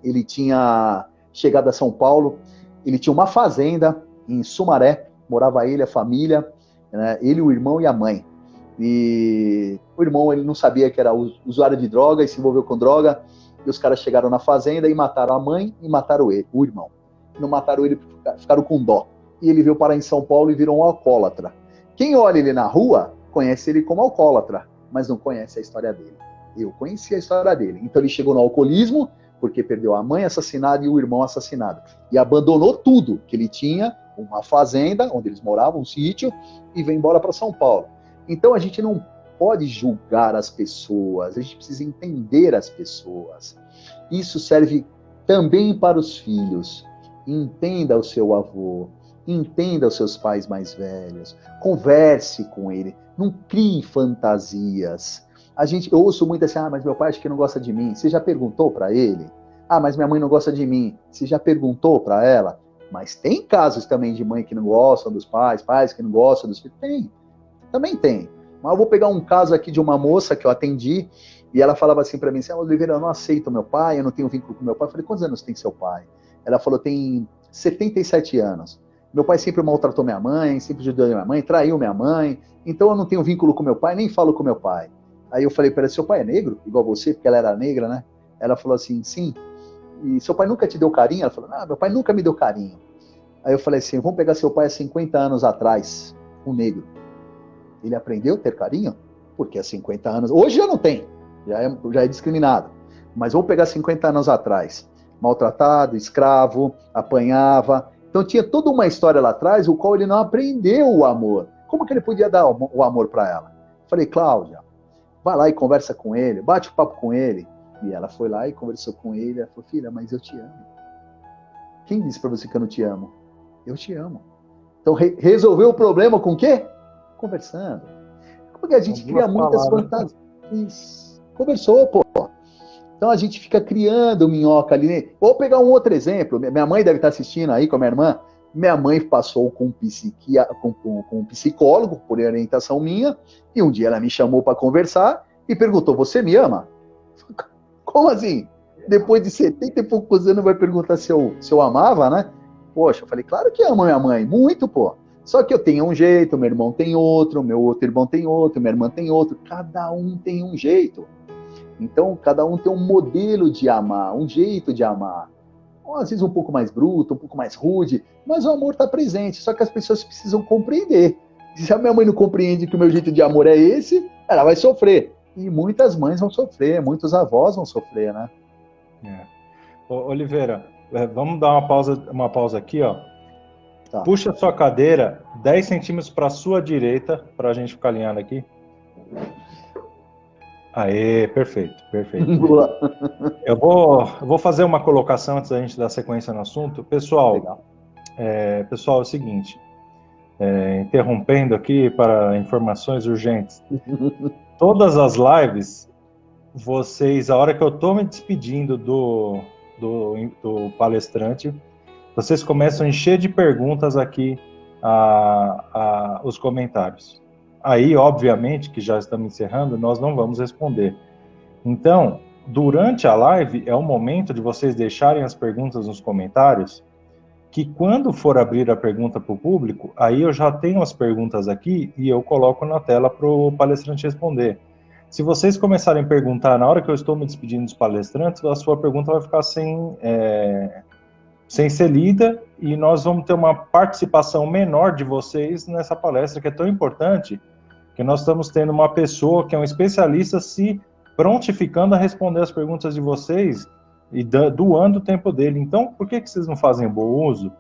ele tinha chegado a São Paulo, ele tinha uma fazenda em Sumaré, morava ele, a família, né, ele, o irmão e a mãe. E o irmão, ele não sabia que era usuário de droga e se envolveu com droga, e os caras chegaram na fazenda e mataram a mãe e mataram ele, o irmão. Não mataram ele, ficaram com dó. E ele veio parar em São Paulo e virou um alcoólatra. Quem olha ele na rua, conhece ele como alcoólatra, mas não conhece a história dele. Eu conheci a história dele. Então ele chegou no alcoolismo, porque perdeu a mãe assassinada e o irmão assassinado. E abandonou tudo que ele tinha, uma fazenda, onde eles moravam, um sítio, e veio embora para São Paulo. Então a gente não pode julgar as pessoas, a gente precisa entender as pessoas. Isso serve também para os filhos. Entenda o seu avô, entenda os seus pais mais velhos, converse com ele, não crie fantasias. Eu ouço muito assim, mas meu pai acho que não gosta de mim. Você já perguntou para ele? Mas minha mãe não gosta de mim. Você já perguntou para ela? Mas tem casos também de mãe que não gostam dos pais, pais que não gostam dos filhos. Tem, também tem. Mas eu vou pegar um caso aqui de uma moça que eu atendi, e ela falava assim para mim, Oliveira, eu não aceito meu pai, eu não tenho vínculo com meu pai. Eu falei, quantos anos tem seu pai? Ela falou, tem 77 anos. Meu pai sempre maltratou minha mãe, sempre ajudou minha mãe, traiu minha mãe, então eu não tenho vínculo com meu pai, nem falo com meu pai. Aí eu falei para ela, seu pai é negro? Igual você, porque ela era negra, né? Ela falou assim, sim. E seu pai nunca te deu carinho? Ela falou, meu pai nunca me deu carinho. Aí eu falei assim, vamos pegar seu pai há 50 anos atrás, um negro. Ele aprendeu a ter carinho? Porque há 50 anos... Hoje já não tem, já é discriminado. Mas vamos pegar 50 anos atrás. Maltratado, escravo, apanhava. Então tinha toda uma história lá atrás, o qual ele não aprendeu o amor. Como que ele podia dar o amor para ela? Falei, Cláudia, vai lá e conversa com ele, bate o papo com ele. E ela foi lá e conversou com ele. Ela falou, filha, mas eu te amo. Quem disse para você que eu não te amo? Eu te amo. Então resolveu o problema com o quê? Conversando. Porque a gente cria muitas fantasias. Conversou, pô. Então a gente fica criando minhoca ali. Né? Vou pegar um outro exemplo. Minha mãe deve estar assistindo aí com a minha irmã. Minha mãe passou com um psicólogo, por orientação minha, e um dia ela me chamou para conversar e perguntou, você me ama? Como assim? Depois de 70 e poucos anos vai perguntar se eu amava, né? Poxa, eu falei, claro que amo minha mãe, muito, pô. Só que eu tenho um jeito, meu irmão tem outro, meu outro irmão tem outro, minha irmã tem outro, cada um tem um jeito. Então, cada um tem um modelo de amar, um jeito de amar. Às vezes um pouco mais bruto, um pouco mais rude, mas o amor está presente, só que as pessoas precisam compreender. Se a minha mãe não compreende que o meu jeito de amor é esse, ela vai sofrer. E muitas mães vão sofrer, muitos avós vão sofrer, né? Oliveira, vamos dar uma pausa aqui, ó. Tá. Puxa a sua cadeira 10 centímetros para a sua direita, para a gente ficar alinhado aqui. Aê, perfeito. Boa. Eu vou fazer uma colocação antes da gente dar sequência no assunto. Pessoal, é o seguinte, interrompendo aqui para informações urgentes. Todas as lives, vocês, a hora que eu estou me despedindo do palestrante, vocês começam a encher de perguntas aqui os comentários. Aí, obviamente, que já estamos encerrando, nós não vamos responder. Então, durante a live, é o momento de vocês deixarem as perguntas nos comentários, que quando for abrir a pergunta para o público, aí eu já tenho as perguntas aqui e eu coloco na tela para o palestrante responder. Se vocês começarem a perguntar na hora que eu estou me despedindo dos palestrantes, a sua pergunta vai ficar sem ser lida e nós vamos ter uma participação menor de vocês nessa palestra, que é tão importante, que nós estamos tendo uma pessoa que é um especialista se prontificando a responder as perguntas de vocês e doando o tempo dele. Então, por que vocês não fazem bom uso?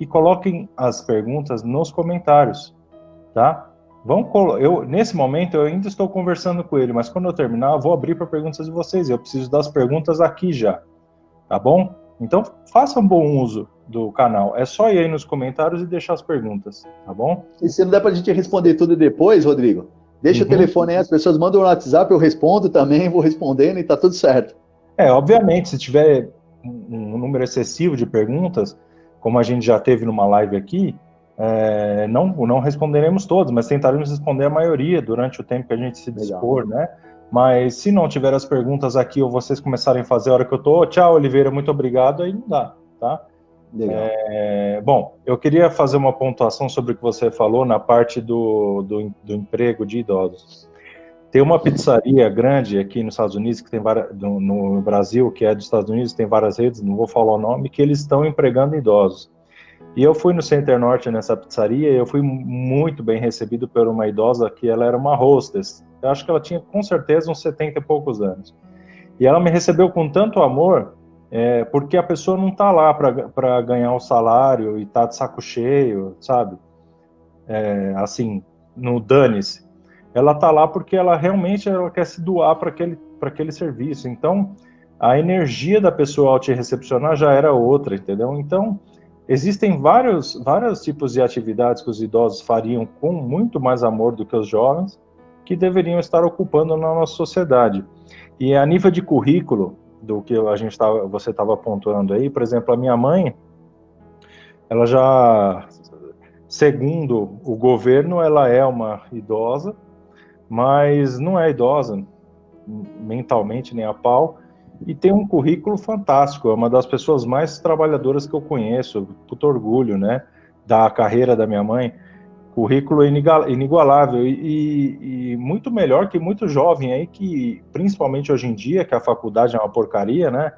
E coloquem as perguntas nos comentários, tá? Nesse momento, eu ainda estou conversando com ele, mas quando eu terminar, eu vou abrir para perguntas de vocês. Eu preciso das perguntas aqui já, tá bom? Então, façam bom uso do canal. É só ir aí nos comentários e deixar as perguntas, tá bom? E se não der para a gente responder tudo depois, Rodrigo, deixa o telefone aí, as pessoas mandam no WhatsApp, eu respondo também, vou respondendo e tá tudo certo. Obviamente, se tiver um número excessivo de perguntas, como a gente já teve numa live aqui, não responderemos todos, mas tentaremos responder a maioria durante o tempo que a gente se dispor, né? Mas se não tiver as perguntas aqui ou vocês começarem a fazer a hora que eu tô, tchau, Oliveira, muito obrigado, aí não dá, tá? Legal. Bom, eu queria fazer uma pontuação sobre o que você falou na parte do emprego de idosos. Tem uma pizzaria grande aqui nos Estados Unidos, que tem no Brasil, que é dos Estados Unidos, tem várias redes, não vou falar o nome, que eles estão empregando idosos. E eu fui no Center Norte nessa pizzaria e eu fui muito bem recebido por uma idosa que ela era uma hostess. Eu acho que ela tinha com certeza uns 70 e poucos anos. E ela me recebeu com tanto amor, porque a pessoa não está lá para ganhar o salário e está de saco cheio, sabe? Assim, no dane-se. Ela está lá porque ela realmente quer se doar para aquele serviço. Então, a energia da pessoa ao te recepcionar já era outra, entendeu? Então, existem vários tipos de atividades que os idosos fariam com muito mais amor do que os jovens, que deveriam estar ocupando na nossa sociedade. E a nível de currículo, do que você estava pontuando aí, por exemplo, a minha mãe, ela já, segundo o governo, ela é uma idosa, mas não é idosa mentalmente nem a pau, e tem um currículo fantástico, é uma das pessoas mais trabalhadoras que eu conheço, puto orgulho, né, da carreira da minha mãe, currículo inigualável e muito melhor que muito jovem aí, que principalmente hoje em dia, que a faculdade é uma porcaria, né,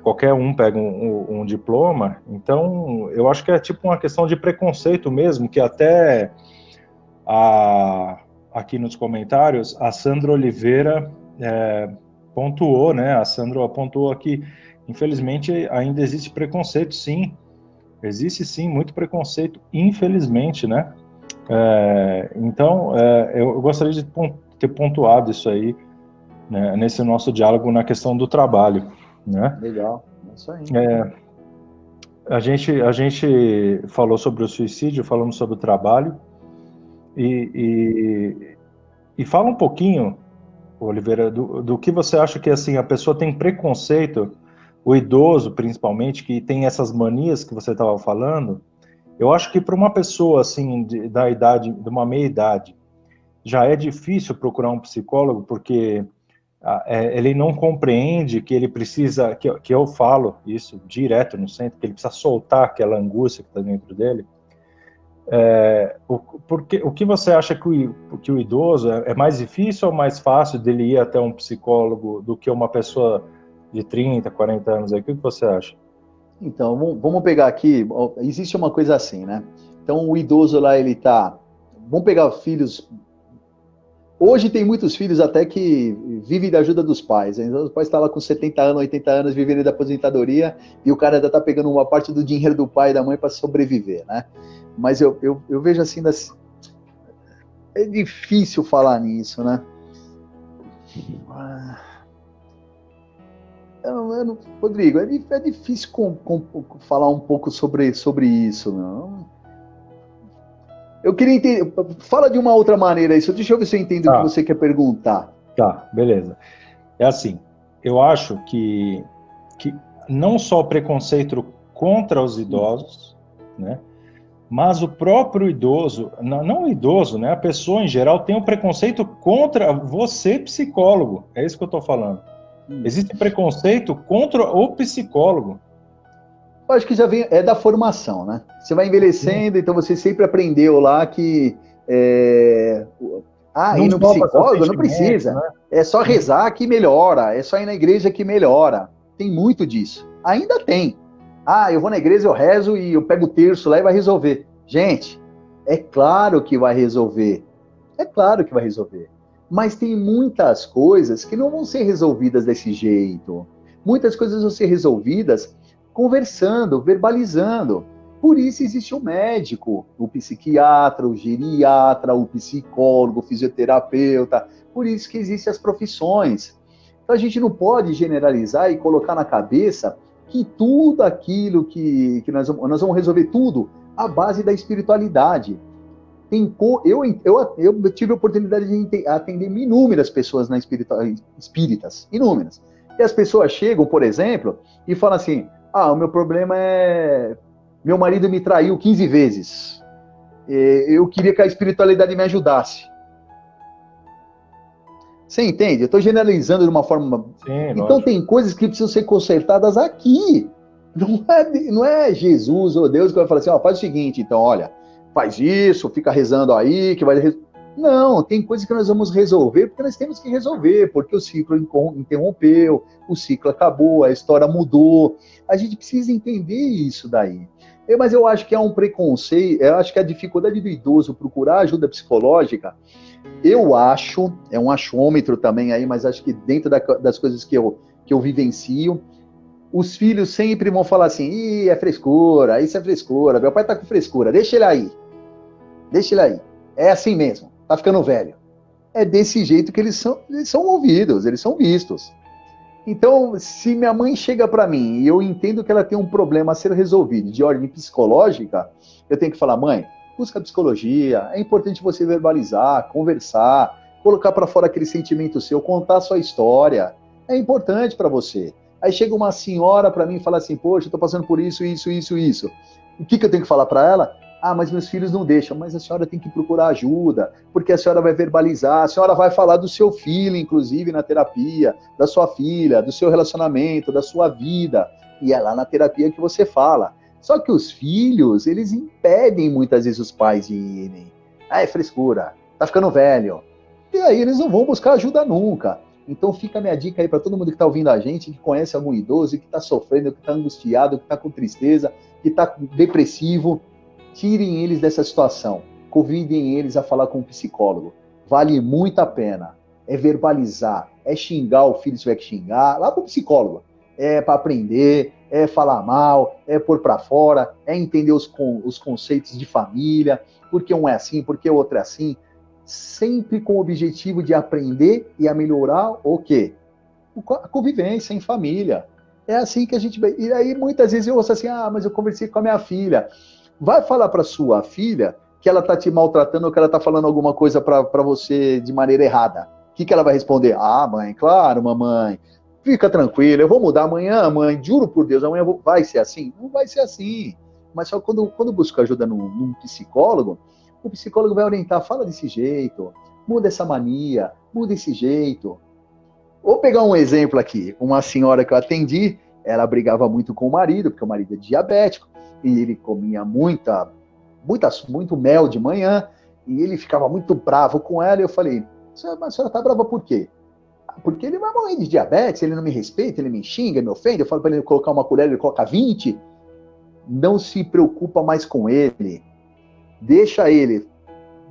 qualquer um pega um diploma, então eu acho que é tipo uma questão de preconceito mesmo, que até aqui nos comentários, a Sandra Oliveira pontuou, né? A Sandra pontuou aqui, infelizmente ainda existe preconceito, sim. Existe sim muito preconceito, infelizmente, né? Então, eu gostaria de ter pontuado isso aí, né, nesse nosso diálogo na questão do trabalho, né? Legal, é isso aí. A gente falou sobre o suicídio, falamos sobre o trabalho, e fala um pouquinho, Oliveira, do que você acha que assim a pessoa tem preconceito, o idoso principalmente, que tem essas manias que você estava falando. Eu acho que para uma pessoa assim da idade, de uma meia idade, já é difícil procurar um psicólogo, porque ele não compreende que ele precisa, que eu falo isso direto no centro, que ele precisa soltar aquela angústia que está dentro dele. O que você acha que o idoso é mais difícil ou mais fácil dele ir até um psicólogo do que uma pessoa de 30, 40 anos? O que você acha? Então, vamos pegar aqui, existe uma coisa assim, né? Então, o idoso lá, ele está vamos pegar filhos. Hoje tem muitos filhos até que vivem da ajuda dos pais. Então, os pais estão lá com 70 anos, 80 anos, vivendo da aposentadoria, e o cara ainda está pegando uma parte do dinheiro do pai e da mãe para sobreviver, né? Mas eu vejo assim, é difícil falar nisso, né? Rodrigo, é difícil falar um pouco sobre isso, não? Eu queria entender. Fala de uma outra maneira isso. Deixa eu ver se eu entendo o que você quer perguntar. Tá, beleza. É assim, eu acho que não só preconceito contra os idosos, né? Mas o próprio idoso, não o idoso, né? A pessoa em geral tem um preconceito contra você, psicólogo. É isso que eu estou falando. Existe preconceito contra o psicólogo. Eu acho que já vem, é da formação, né? Você vai envelhecendo, então você sempre aprendeu lá que ir no psicólogo não precisa. Né? É só rezar que melhora, é só ir na igreja que melhora. Tem muito disso. Ainda tem. Eu vou na igreja, eu rezo e eu pego o terço lá e vai resolver. Gente, é claro que vai resolver. É claro que vai resolver. Mas tem muitas coisas que não vão ser resolvidas desse jeito. Muitas coisas vão ser resolvidas conversando, verbalizando. Por isso existe o médico, o psiquiatra, o geriatra, o psicólogo, o fisioterapeuta. Por isso que existem as profissões. Então a gente não pode generalizar e colocar na cabeça que tudo aquilo que nós vamos resolver tudo à base da espiritualidade. Eu tive a oportunidade de atender inúmeras pessoas espíritas, inúmeras. E as pessoas chegam, por exemplo, e falam assim, o meu problema é... Meu marido me traiu 15 vezes. Eu queria que a espiritualidade me ajudasse. Você entende? Eu estou generalizando de uma forma... Sim, então lógico. Tem coisas que precisam ser consertadas aqui. Não é Jesus ou Deus que vai falar assim, faz o seguinte, então, olha, faz isso, fica rezando aí, que vai... Não, tem coisas que nós vamos resolver, porque nós temos que resolver, porque o ciclo interrompeu, o ciclo acabou, a história mudou. A gente precisa entender isso daí. Mas eu acho que é um preconceito, eu acho que a dificuldade do idoso procurar ajuda psicológica, eu acho, é um achômetro também aí, mas acho que dentro das coisas que eu vivencio, os filhos sempre vão falar assim, é frescura, isso é frescura, meu pai tá com frescura, deixa ele aí, é assim mesmo, tá ficando velho. É desse jeito que eles são ouvidos, eles são vistos. Então, se minha mãe chega para mim e eu entendo que ela tem um problema a ser resolvido de ordem psicológica, eu tenho que falar, mãe, busca psicologia, é importante você verbalizar, conversar, colocar para fora aquele sentimento seu, contar a sua história, é importante para você. Aí chega uma senhora para mim e fala assim, poxa, eu tô passando por isso. O que eu tenho que falar para ela? Mas meus filhos não deixam. Mas a senhora tem que procurar ajuda, porque a senhora vai verbalizar, a senhora vai falar do seu filho, inclusive, na terapia, da sua filha, do seu relacionamento, da sua vida. E é lá na terapia que você fala. Só que os filhos, eles impedem muitas vezes os pais de irem. É frescura, tá ficando velho. E aí eles não vão buscar ajuda nunca. Então fica a minha dica aí para todo mundo que está ouvindo a gente, que conhece algum idoso, que está sofrendo, que está angustiado, que está com tristeza, que está depressivo. Tirem eles dessa situação, convidem eles a falar com um psicólogo. Vale muito a pena. É verbalizar, é xingar o filho se tiver que xingar, lá para o psicólogo. É para aprender, é falar mal, é pôr para fora, é entender os conceitos de família, porque um é assim, porque o outro é assim, sempre com o objetivo de aprender e a melhorar o quê? A convivência em família. É assim que a gente... E aí muitas vezes eu ouço assim, mas eu conversei com a minha filha. Vai falar para sua filha que ela está te maltratando ou que ela está falando alguma coisa para você de maneira errada. O que ela vai responder? Mãe, claro, mamãe. Fica tranquila, eu vou mudar amanhã, mãe. Juro por Deus, amanhã vai ser assim? Não vai ser assim. Mas só quando busca ajuda num psicólogo, o psicólogo vai orientar, fala desse jeito, muda essa mania, muda esse jeito. Vou pegar um exemplo aqui. Uma senhora que eu atendi, ela brigava muito com o marido, porque o marido é diabético, e ele comia muito mel de manhã, e ele ficava muito bravo com ela, e eu falei, a senhora tá brava por quê? Porque ele vai morrer de diabetes, ele não me respeita, ele me xinga, me ofende, eu falo para ele colocar uma colher, ele coloca 20. Não se preocupa mais com ele. Deixa ele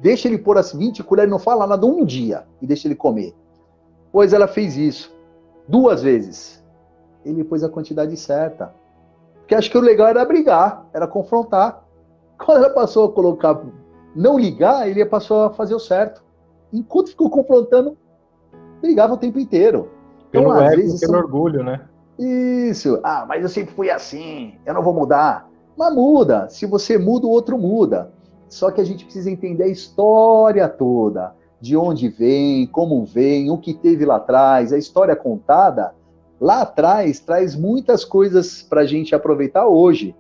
deixa ele pôr as 20 colheres, não fala nada um dia, e deixa ele comer. Pois ela fez isso 2 vezes. Ele pôs a quantidade certa. Porque acho que o legal era brigar, era confrontar. Quando ela passou a colocar, não ligar, ele passou a fazer o certo. Enquanto ficou confrontando, brigava o tempo inteiro. Pelo então, ego, vezes, pelo orgulho, né? Isso. Ah, mas eu sempre fui assim, eu não vou mudar. Mas muda. Se você muda, o outro muda. Só que a gente precisa entender a história toda. De onde vem, como vem, o que teve lá atrás. A história contada, lá atrás, traz muitas coisas para a gente aproveitar hoje.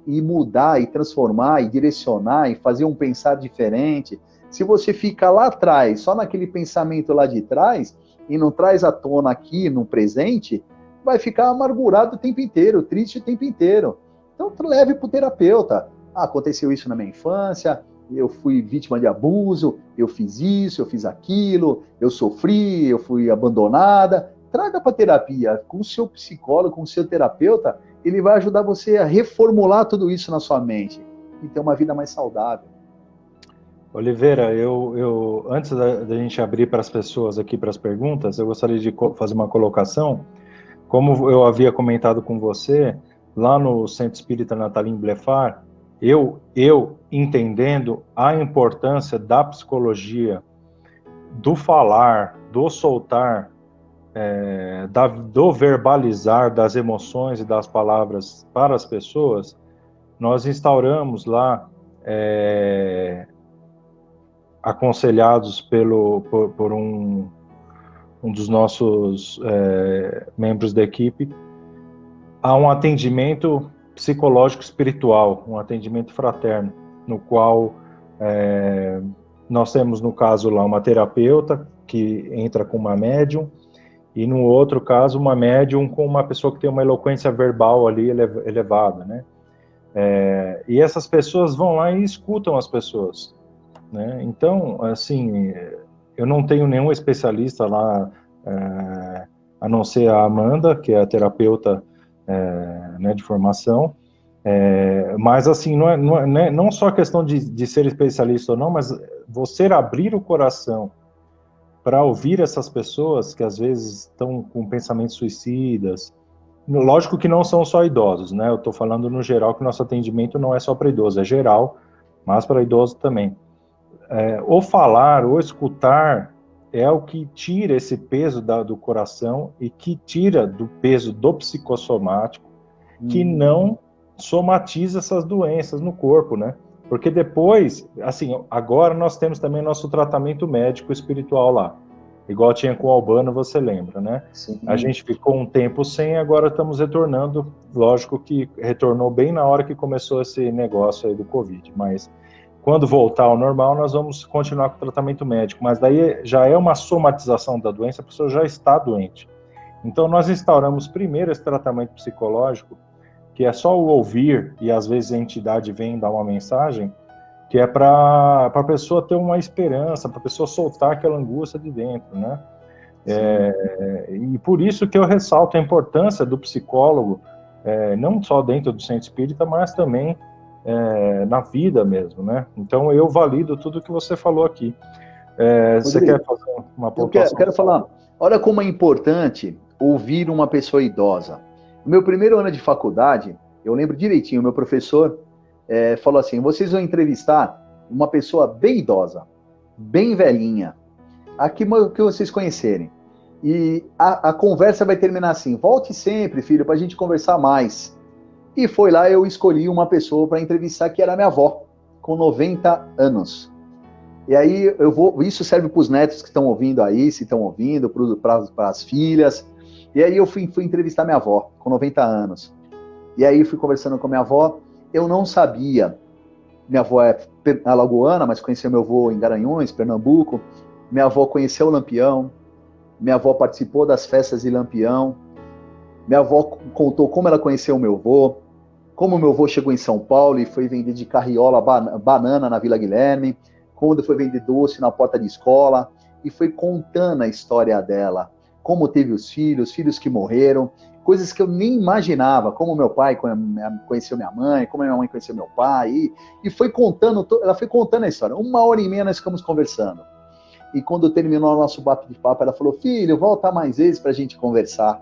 E mudar, e transformar, e direcionar, e fazer um pensar diferente. Se você fica lá atrás, só naquele pensamento lá de trás, e não traz à tona aqui, no presente, vai ficar amargurado o tempo inteiro, triste o tempo inteiro. Então, leve para o terapeuta. Ah, aconteceu isso na minha infância, eu fui vítima de abuso, eu fiz isso, eu fiz aquilo, eu sofri, eu fui abandonada. Traga para terapia. Com o seu psicólogo, com o seu terapeuta, ele vai ajudar você a reformular tudo isso na sua mente e ter uma vida mais saudável. Oliveira, antes da gente abrir para as pessoas aqui para as perguntas, eu gostaria de fazer uma colocação. Como eu havia comentado com você, lá no Centro Espírita Natalim Blefar, eu entendendo a importância da psicologia, do falar, do soltar, do verbalizar das emoções e das palavras para as pessoas, nós instauramos lá, aconselhados por um dos nossos membros da equipe, a um atendimento psicológico espiritual, um atendimento fraterno, no qual nós temos, no caso lá, uma terapeuta que entra com uma médium, e no outro caso, uma médium com uma pessoa que tem uma eloquência verbal ali elevada, né? E essas pessoas vão lá e escutam as pessoas, né? Então, assim, eu não tenho nenhum especialista lá, a não ser a Amanda, que é a terapeuta né, de formação, mas assim, não só a questão de ser especialista ou não, mas você abrir o coração para ouvir essas pessoas que às vezes estão com pensamentos suicidas. Lógico que não são só idosos, né? Eu estou falando no geral que nosso atendimento não é só para idosos, é geral, mas para idosos também. Ou falar, ou escutar, é o que tira esse peso do coração e que tira do peso do psicossomático, que não somatiza essas doenças no corpo, né? Porque depois, assim, agora nós temos também nosso tratamento médico espiritual lá. Igual tinha com o Albano, você lembra, né? Sim. A gente ficou um tempo sem, agora estamos retornando. Lógico que retornou bem na hora que começou esse negócio aí do Covid, mas quando voltar ao normal, nós vamos continuar com o tratamento médico. Mas daí já é uma somatização da doença, a pessoa já está doente. Então nós instauramos primeiro esse tratamento psicológico, que é só o ouvir, e às vezes a entidade vem dar uma mensagem, que é para a pessoa ter uma esperança, para a pessoa soltar aquela angústia de dentro, né? E por isso que eu ressalto a importância do psicólogo, não só dentro do centro espírita, mas também na vida mesmo, né? Então eu valido tudo que você falou aqui. Você quer fazer uma pontuação? Eu quero falar, olha como é importante ouvir uma pessoa idosa. No meu primeiro ano de faculdade, eu lembro direitinho, meu professor falou assim, vocês vão entrevistar uma pessoa bem idosa, bem velhinha, aqui que vocês conhecerem. E a conversa vai terminar assim, volte sempre, filho, para a gente conversar mais. E foi lá, eu escolhi uma pessoa para entrevistar, que era minha avó, com 90 anos. E aí, isso serve para os netos que estão ouvindo aí, se estão ouvindo, para as filhas. E aí eu fui entrevistar minha avó, com 90 anos. E aí fui conversando com minha avó, eu não sabia, minha avó é alagoana, mas conheceu meu avô em Garanhuns, Pernambuco. Minha avó conheceu o Lampião, minha avó participou das festas de Lampião. Minha avó contou como ela conheceu o meu avô, como o meu avô chegou em São Paulo e foi vender de carriola banana na Vila Guilherme, quando foi vender doce na porta de escola, e foi contando a história dela, como teve os filhos que morreram, coisas que eu nem imaginava, como meu pai conheceu minha mãe, como minha mãe conheceu meu pai, e foi contando, ela foi contando a história. 1h30 nós ficamos conversando. E quando terminou o nosso bate-papo, ela falou, filho, volta mais vezes para a gente conversar.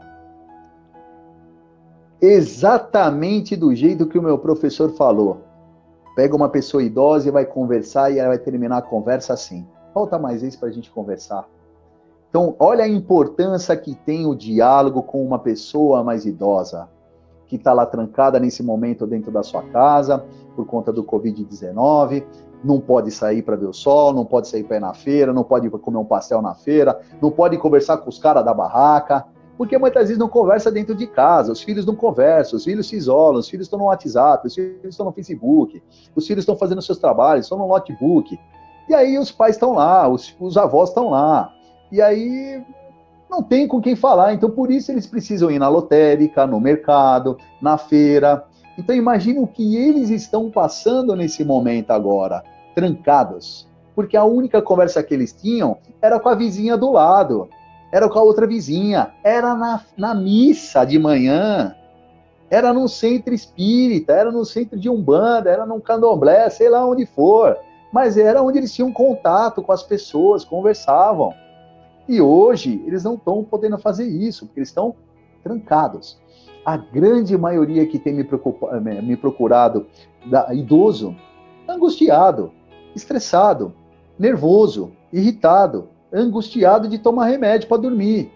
Exatamente do jeito que o meu professor falou. Pega uma pessoa idosa e vai conversar, e ela vai terminar a conversa assim. Volta mais vezes para a gente conversar. Então, olha a importância que tem o diálogo com uma pessoa mais idosa, que está lá trancada nesse momento dentro da sua casa, por conta do Covid-19, não pode sair para ver o sol, não pode sair para ir na feira, não pode comer um pastel na feira, não pode conversar com os caras da barraca, porque muitas vezes não conversa dentro de casa, os filhos não conversam, os filhos se isolam, os filhos estão no WhatsApp, os filhos estão no Facebook, os filhos estão fazendo seus trabalhos, estão no notebook, e aí os pais estão lá, os avós estão lá, e aí não tem com quem falar, então por isso eles precisam ir na lotérica, no mercado, na feira. Então imagina o que eles estão passando nesse momento agora, trancados, porque a única conversa que eles tinham era com a vizinha do lado, era com a outra vizinha, era na missa de manhã, era num centro espírita, era no centro de Umbanda, era num candomblé, sei lá onde for, mas era onde eles tinham contato com as pessoas, conversavam. E hoje eles não estão podendo fazer isso, porque eles estão trancados. A grande maioria que tem me procurado, idoso, angustiado, estressado, nervoso, irritado, angustiado de tomar remédio para dormir.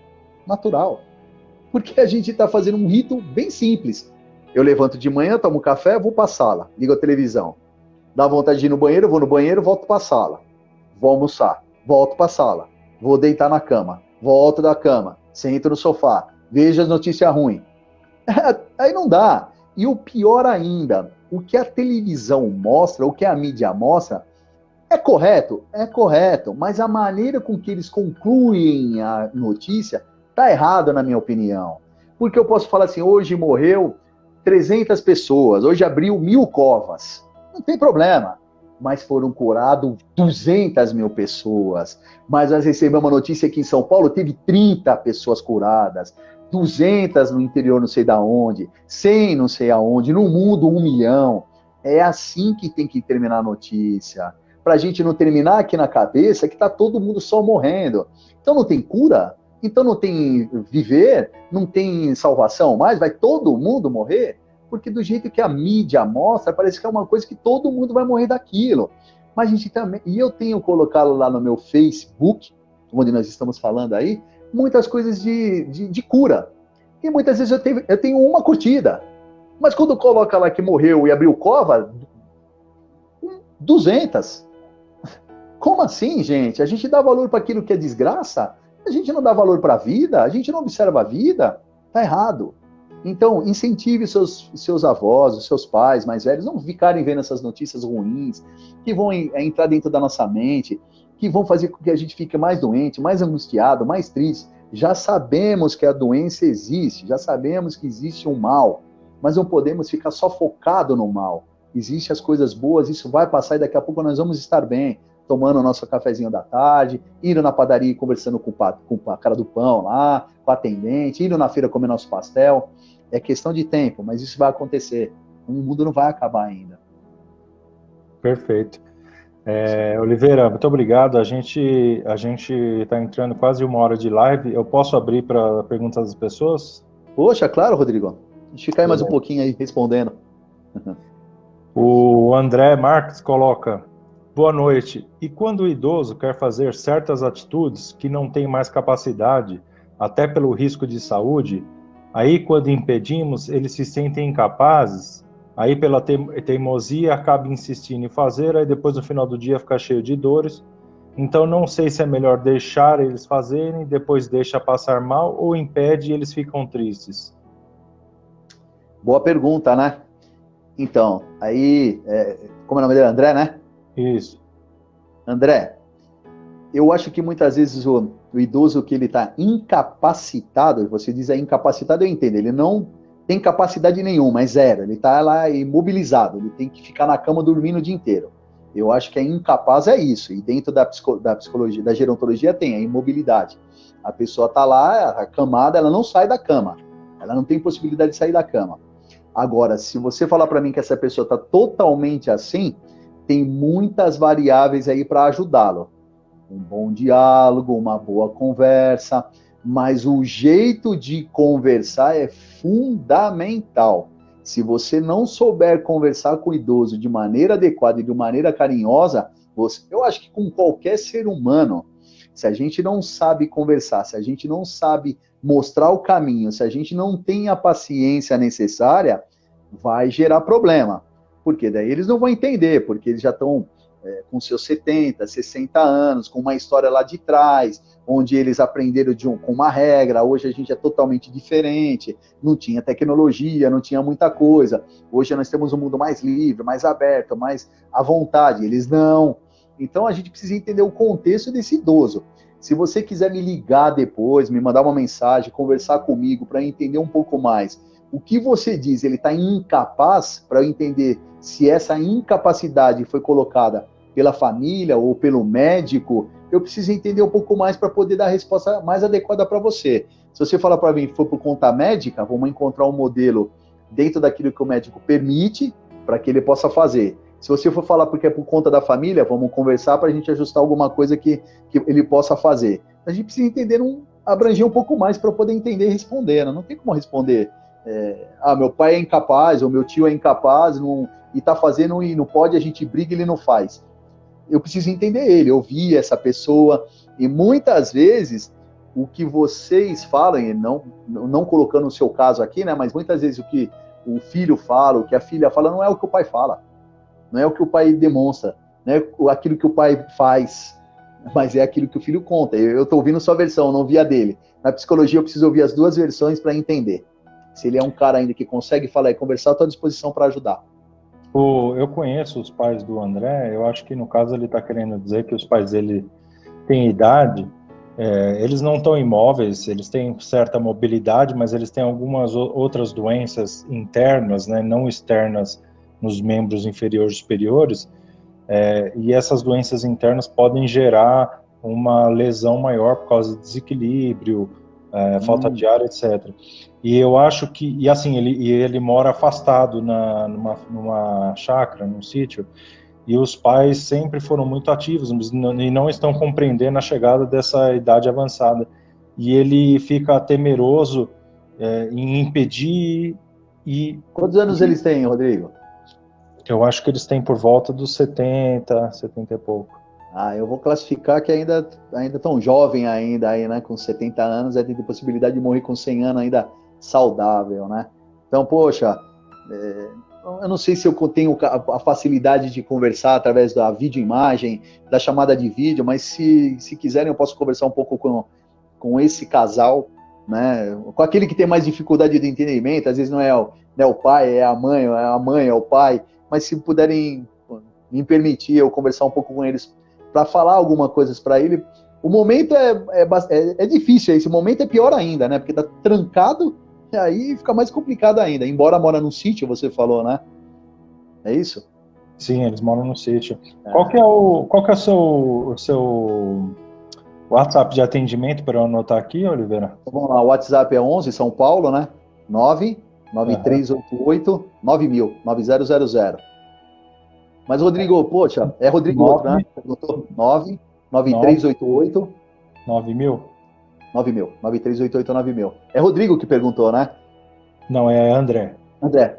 Natural. Porque a gente está fazendo um rito bem simples. Eu levanto de manhã, tomo café, vou para a sala, ligo a televisão. Dá vontade de ir no banheiro, vou no banheiro, volto para a sala. Vou almoçar, volto para a sala. Vou deitar na cama, volto da cama, sento no sofá, vejo as notícias ruins. Aí não dá. E o pior ainda, o que a televisão mostra, o que a mídia mostra, é correto? É correto, mas a maneira com que eles concluem a notícia está errada, na minha opinião. Porque eu posso falar assim, hoje morreu 300 pessoas, hoje abriu 1.000 covas. Não tem problema. Mas foram curadas 200 mil pessoas. Mas nós recebemos uma notícia que em São Paulo teve 30 pessoas curadas, 200 no interior não sei da onde, 100 não sei aonde, no mundo 1 milhão. É assim que tem que terminar a notícia. Para a gente não terminar aqui na cabeça que está todo mundo só morrendo. Então não tem cura? Então não tem viver? Não tem salvação mais? Vai todo mundo morrer? Porque do jeito que a mídia mostra, parece que é uma coisa que todo mundo vai morrer daquilo. Mas a gente também... E eu tenho colocado lá no meu Facebook, onde nós estamos falando aí, muitas coisas de cura. E muitas vezes eu tenho uma curtida. Mas quando coloca lá que morreu e abriu cova, 200. Como assim, gente? A gente dá valor para aquilo que é desgraça? A gente não dá valor para a vida? A gente não observa a vida? Tá errado. Então, incentive seus avós, os seus pais mais velhos, não ficarem vendo essas notícias ruins, que vão entrar dentro da nossa mente, que vão fazer com que a gente fique mais doente, mais angustiado, mais triste. Já sabemos que a doença existe, já sabemos que existe um mal, mas não podemos ficar só focado no mal. Existem as coisas boas, isso vai passar e daqui a pouco nós vamos estar bem, tomando o nosso cafezinho da tarde, indo na padaria e conversando com a cara do pão lá, com a atendente, indo na feira comer nosso pastel. É questão de tempo, mas isso vai acontecer. O mundo não vai acabar ainda. Perfeito. Oliveira, muito obrigado. A gente está entrando quase 1 hora de live. Eu posso abrir para perguntas das pessoas? Poxa, claro, Rodrigo. A gente fica aí mais um pouquinho aí respondendo. O André Marques coloca: boa noite. E quando o idoso quer fazer certas atitudes que não tem mais capacidade, até pelo risco de saúde, aí quando impedimos, eles se sentem incapazes, aí pela teimosia acaba insistindo em fazer, aí depois no final do dia fica cheio de dores. Então não sei se é melhor deixar eles fazerem, depois deixa passar mal, ou impede e eles ficam tristes. Boa pergunta, né? Então, aí, como é o nome dele? André, né? Isso. André, eu acho que muitas vezes o idoso que ele está incapacitado, você diz incapacitado, eu entendo, ele não tem capacidade nenhuma, é zero, ele está lá imobilizado, ele tem que ficar na cama dormindo o dia inteiro. Eu acho que a incapaz é isso, e dentro da psicologia, da gerontologia tem a imobilidade. A pessoa está lá, acamada, ela não sai da cama. Ela não tem possibilidade de sair da cama. Agora, se você falar para mim que essa pessoa está totalmente assim, tem muitas variáveis aí para ajudá-lo. Um bom diálogo, uma boa conversa, mas o jeito de conversar é fundamental. Se você não souber conversar com o idoso de maneira adequada e de maneira carinhosa, eu acho que com qualquer ser humano, se a gente não sabe conversar, se a gente não sabe mostrar o caminho, se a gente não tem a paciência necessária, vai gerar problema. Porque daí eles não vão entender, porque eles já estão com seus 70, 60 anos, com uma história lá de trás, onde eles aprenderam com uma regra, hoje a gente é totalmente diferente, não tinha tecnologia, não tinha muita coisa, hoje nós temos um mundo mais livre, mais aberto, mais à vontade, eles não. Então a gente precisa entender o contexto desse idoso. Se você quiser me ligar depois, me mandar uma mensagem, conversar comigo para entender um pouco mais, o que você diz, ele está incapaz, para eu entender se essa incapacidade foi colocada pela família ou pelo médico, eu preciso entender um pouco mais para poder dar a resposta mais adequada para você. Se você falar para mim que foi por conta médica, vamos encontrar um modelo dentro daquilo que o médico permite para que ele possa fazer. Se você for falar porque é por conta da família, vamos conversar para a gente ajustar alguma coisa que ele possa fazer. A gente precisa entender, abranger um pouco mais para poder entender e responder. Não tem como responder. Meu pai é incapaz, ou meu tio é incapaz, e está fazendo e não pode, a gente briga e ele não faz. Eu preciso entender ele, ouvir essa pessoa, e muitas vezes o que vocês falam, e não colocando o seu caso aqui, né, mas muitas vezes o que o filho fala, o que a filha fala, não é o que o pai fala, não é o que o pai demonstra, não é aquilo que o pai faz, mas é aquilo que o filho conta. Eu estou ouvindo sua versão, não vi a dele. Na psicologia eu preciso ouvir as duas versões para entender. Se ele é um cara ainda que consegue falar e conversar, estou à disposição para ajudar. Eu conheço os pais do André, eu acho que no caso ele está querendo dizer que os pais dele têm idade, eles não estão imóveis, eles têm certa mobilidade, mas eles têm algumas outras doenças internas, né, não externas nos membros inferiores e superiores, e essas doenças internas podem gerar uma lesão maior por causa de desequilíbrio, falta de ar, etc. E eu acho que, e assim, ele mora afastado numa chácara, num sítio, e os pais sempre foram muito ativos e não estão compreendendo a chegada dessa idade avançada. E ele fica temeroso em impedir e... Quantos anos eles têm, Rodrigo? Eu acho que eles têm por volta dos 70 e pouco. Eu vou classificar que ainda tão jovem ainda, aí, né, com 70 anos, tem possibilidade de morrer com 100 anos ainda saudável, né? Então, poxa, eu não sei se eu tenho a facilidade de conversar através da videoimagem, da chamada de vídeo, mas se quiserem eu posso conversar um pouco com esse casal, né? Com aquele que tem mais dificuldade de entendimento, às vezes não é o pai, é a mãe, é o pai, mas se puderem me permitir eu conversar um pouco com eles para falar algumas coisas para ele. O momento é difícil, esse momento é pior ainda, né? Porque tá trancado, e aí fica mais complicado ainda. Embora mora num sítio, você falou, né? É isso? Sim, eles moram no sítio. Qual que é o seu WhatsApp de atendimento para eu anotar aqui, Oliveira? Então, vamos lá, o WhatsApp é 11, São Paulo, né? 99388 9000. Mas, Rodrigo, poxa, é Rodrigo outro, né? 99388 9000? 9388 É Rodrigo que perguntou, né? Não, é André. André,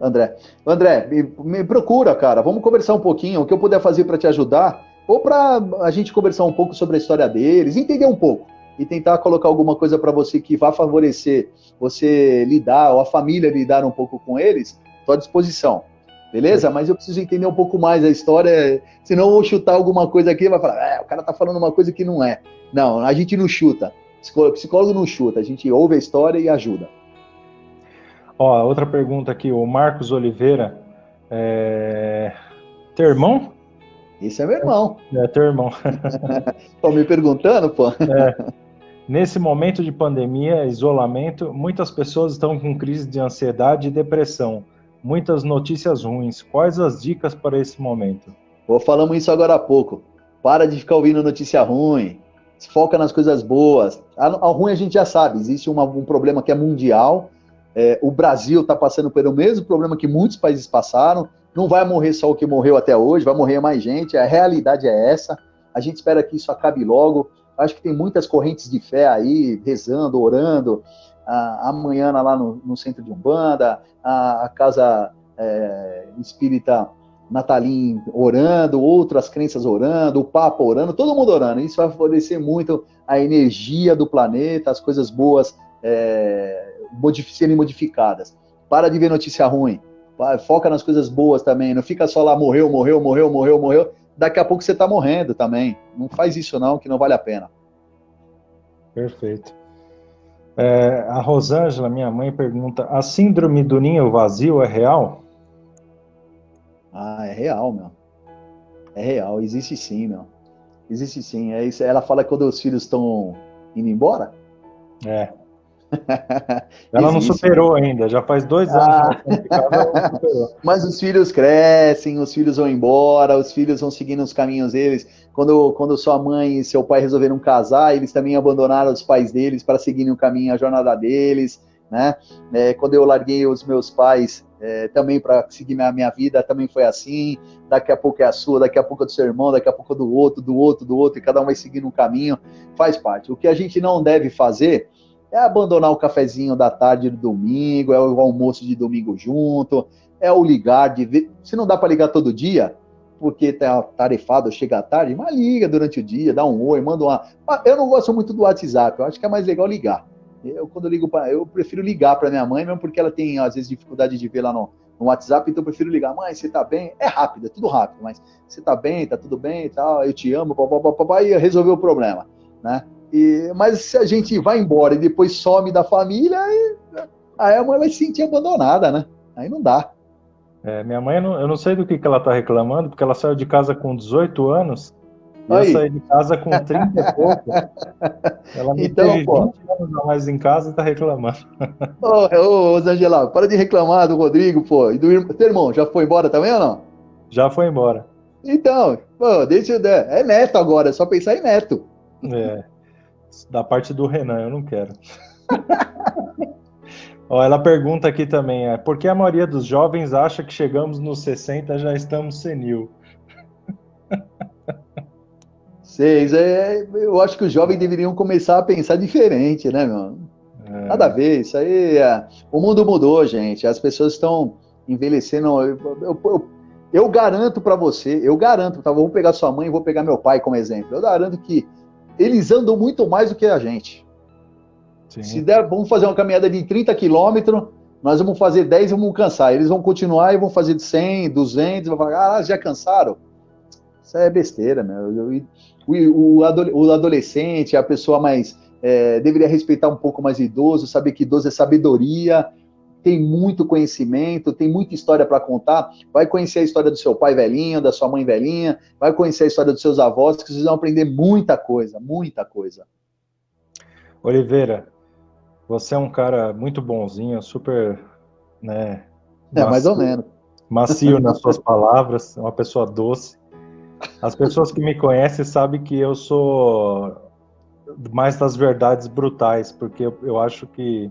me procura, cara. Vamos conversar um pouquinho. O que eu puder fazer para te ajudar, ou para a gente conversar um pouco sobre a história deles, entender um pouco e tentar colocar alguma coisa para você que vá favorecer você lidar, ou a família lidar um pouco com eles, estou à disposição. Beleza? Mas eu preciso entender um pouco mais a história, senão eu vou chutar alguma coisa aqui e vai falar, o cara tá falando uma coisa que não é. Não, a gente não chuta. Psicólogo não chuta, a gente ouve a história e ajuda. Outra pergunta aqui, o Marcos Oliveira, teu irmão? Esse é meu irmão. Teu irmão. Estão me perguntando, pô? Nesse momento de pandemia, isolamento, muitas pessoas estão com crise de ansiedade e depressão. Muitas notícias ruins. Quais as dicas para esse momento? Falamos isso agora há pouco. Para de ficar ouvindo notícia ruim. Foca nas coisas boas. A ruim a gente já sabe. Existe um problema que é mundial. O Brasil está passando pelo mesmo problema que muitos países passaram. Não vai morrer só o que morreu até hoje, vai morrer mais gente. A realidade é essa. A gente espera que isso acabe logo. Acho que tem muitas correntes de fé aí, rezando, orando. Amanhã lá no centro de Umbanda, a casa espírita Natalim orando, outras crenças orando, o Papa orando, todo mundo orando. Isso vai favorecer muito a energia do planeta, as coisas boas serem modificadas. Para de ver notícia ruim. Foca nas coisas boas também. Não fica só lá, morreu. Daqui a pouco você está morrendo também. Não faz isso não, que não vale a pena. Perfeito. A Rosângela, minha mãe, pergunta: a síndrome do ninho vazio é real? É real, meu. É real, existe sim, meu. Existe sim. É isso. Ela fala que quando os filhos estão indo embora. Ela não superou ainda, já faz 2 anos que ela não superou. Mas os filhos crescem, os filhos vão embora, os filhos vão seguindo os caminhos deles. Quando sua mãe e seu pai resolveram casar, eles também abandonaram os pais deles para seguirem o caminho, a jornada deles, né? Quando eu larguei os meus pais também para seguir a minha vida, também foi assim. Daqui a pouco é a sua, daqui a pouco é do seu irmão, daqui a pouco é do outro, e cada um vai seguindo um caminho, faz parte. O que a gente não deve fazer é abandonar o cafezinho da tarde do domingo, é o almoço de domingo junto, é o ligar de ver. Se não dá para ligar todo dia, porque tá tarefado, chega à tarde, mas liga durante o dia, dá um oi, manda uma. Eu não gosto muito do WhatsApp, eu acho que é mais legal ligar. Eu prefiro ligar para minha mãe, mesmo porque ela tem, às vezes, dificuldade de ver lá no WhatsApp, então eu prefiro ligar. Mãe, você tá bem? É rápido, é tudo rápido, mas você tá bem, tá tudo bem e tal, eu te amo, e resolveu o problema, né? Mas se a gente vai embora e depois some da família, aí a mãe vai se sentir abandonada, né? Aí não dá. Minha mãe, eu não sei do que ela está reclamando, porque ela saiu de casa com 18 anos e eu saí de casa com 30 e pouco. Ela me teve 20 anos a mais em casa e está reclamando. Ô, Angela, para de reclamar do Rodrigo, pô. E do teu irmão, já foi embora também ou não? Já foi embora. Então, pô, deixa eu dar. É neto agora, é só pensar em neto. Da parte do Renan, eu não quero. Ela pergunta aqui também, por que a maioria dos jovens acha que chegamos nos 60 já estamos senil? Eu acho que os jovens deveriam começar a pensar diferente, né, meu? Nada a ver, isso aí. O mundo mudou, gente. As pessoas estão envelhecendo. Eu garanto para você, tá? Vou pegar sua mãe e vou pegar meu pai como exemplo. Eu garanto que eles andam muito mais do que a gente. Sim. Se der, vamos fazer uma caminhada de 30 quilômetros, nós vamos fazer 10 e vamos cansar. Eles vão continuar e vão fazer de 100, 200, vão falar, já cansaram? Isso é besteira, meu. O adolescente, a pessoa mais... deveria respeitar um pouco mais o idoso, saber que idoso é sabedoria, tem muito conhecimento, tem muita história para contar. Vai conhecer a história do seu pai velhinho, da sua mãe velhinha, vai conhecer a história dos seus avós, que vocês vão aprender muita coisa, muita coisa. Oliveira, você é um cara muito bonzinho, super, né? Macio, mais ou menos. Macio nas suas palavras, uma pessoa doce. As pessoas que me conhecem sabem que eu sou mais das verdades brutais, porque eu acho que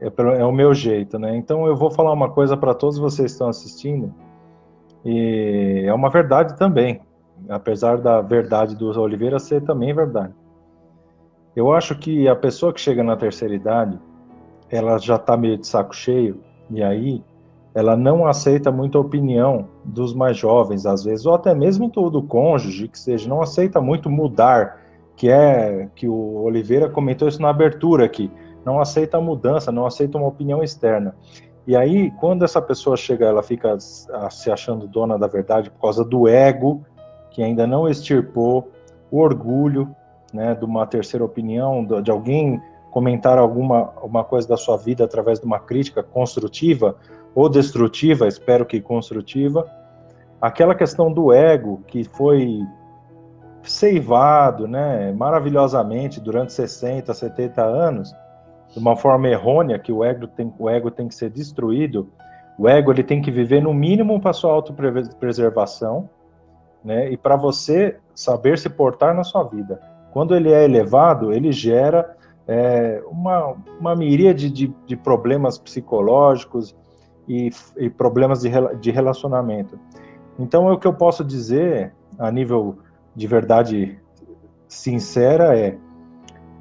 é o meu jeito, né? Então eu vou falar uma coisa para todos vocês que estão assistindo, e é uma verdade também, apesar da verdade do Oliveira ser também verdade. Eu acho que a pessoa que chega na terceira idade, ela já está meio de saco cheio, e aí ela não aceita muita opinião dos mais jovens, às vezes, ou até mesmo do cônjuge, que seja, não aceita muito mudar, que o Oliveira comentou isso na abertura aqui, não aceita a mudança, não aceita uma opinião externa. E aí, quando essa pessoa chega, ela fica se achando dona da verdade por causa do ego, que ainda não extirpou, o orgulho, né, de uma terceira opinião, de alguém comentar alguma coisa da sua vida através de uma crítica construtiva ou destrutiva, espero que construtiva. Aquela questão do ego que foi ceivado, né, maravilhosamente durante 60, 70 anos, de uma forma errônea, que o ego tem que ser destruído. O ego ele tem que viver no mínimo para sua autopreservação, né, e para você saber se portar na sua vida. Quando ele é elevado, ele gera uma miríade de problemas psicológicos e problemas de relacionamento. Então, o que eu posso dizer, a nível de verdade sincera, é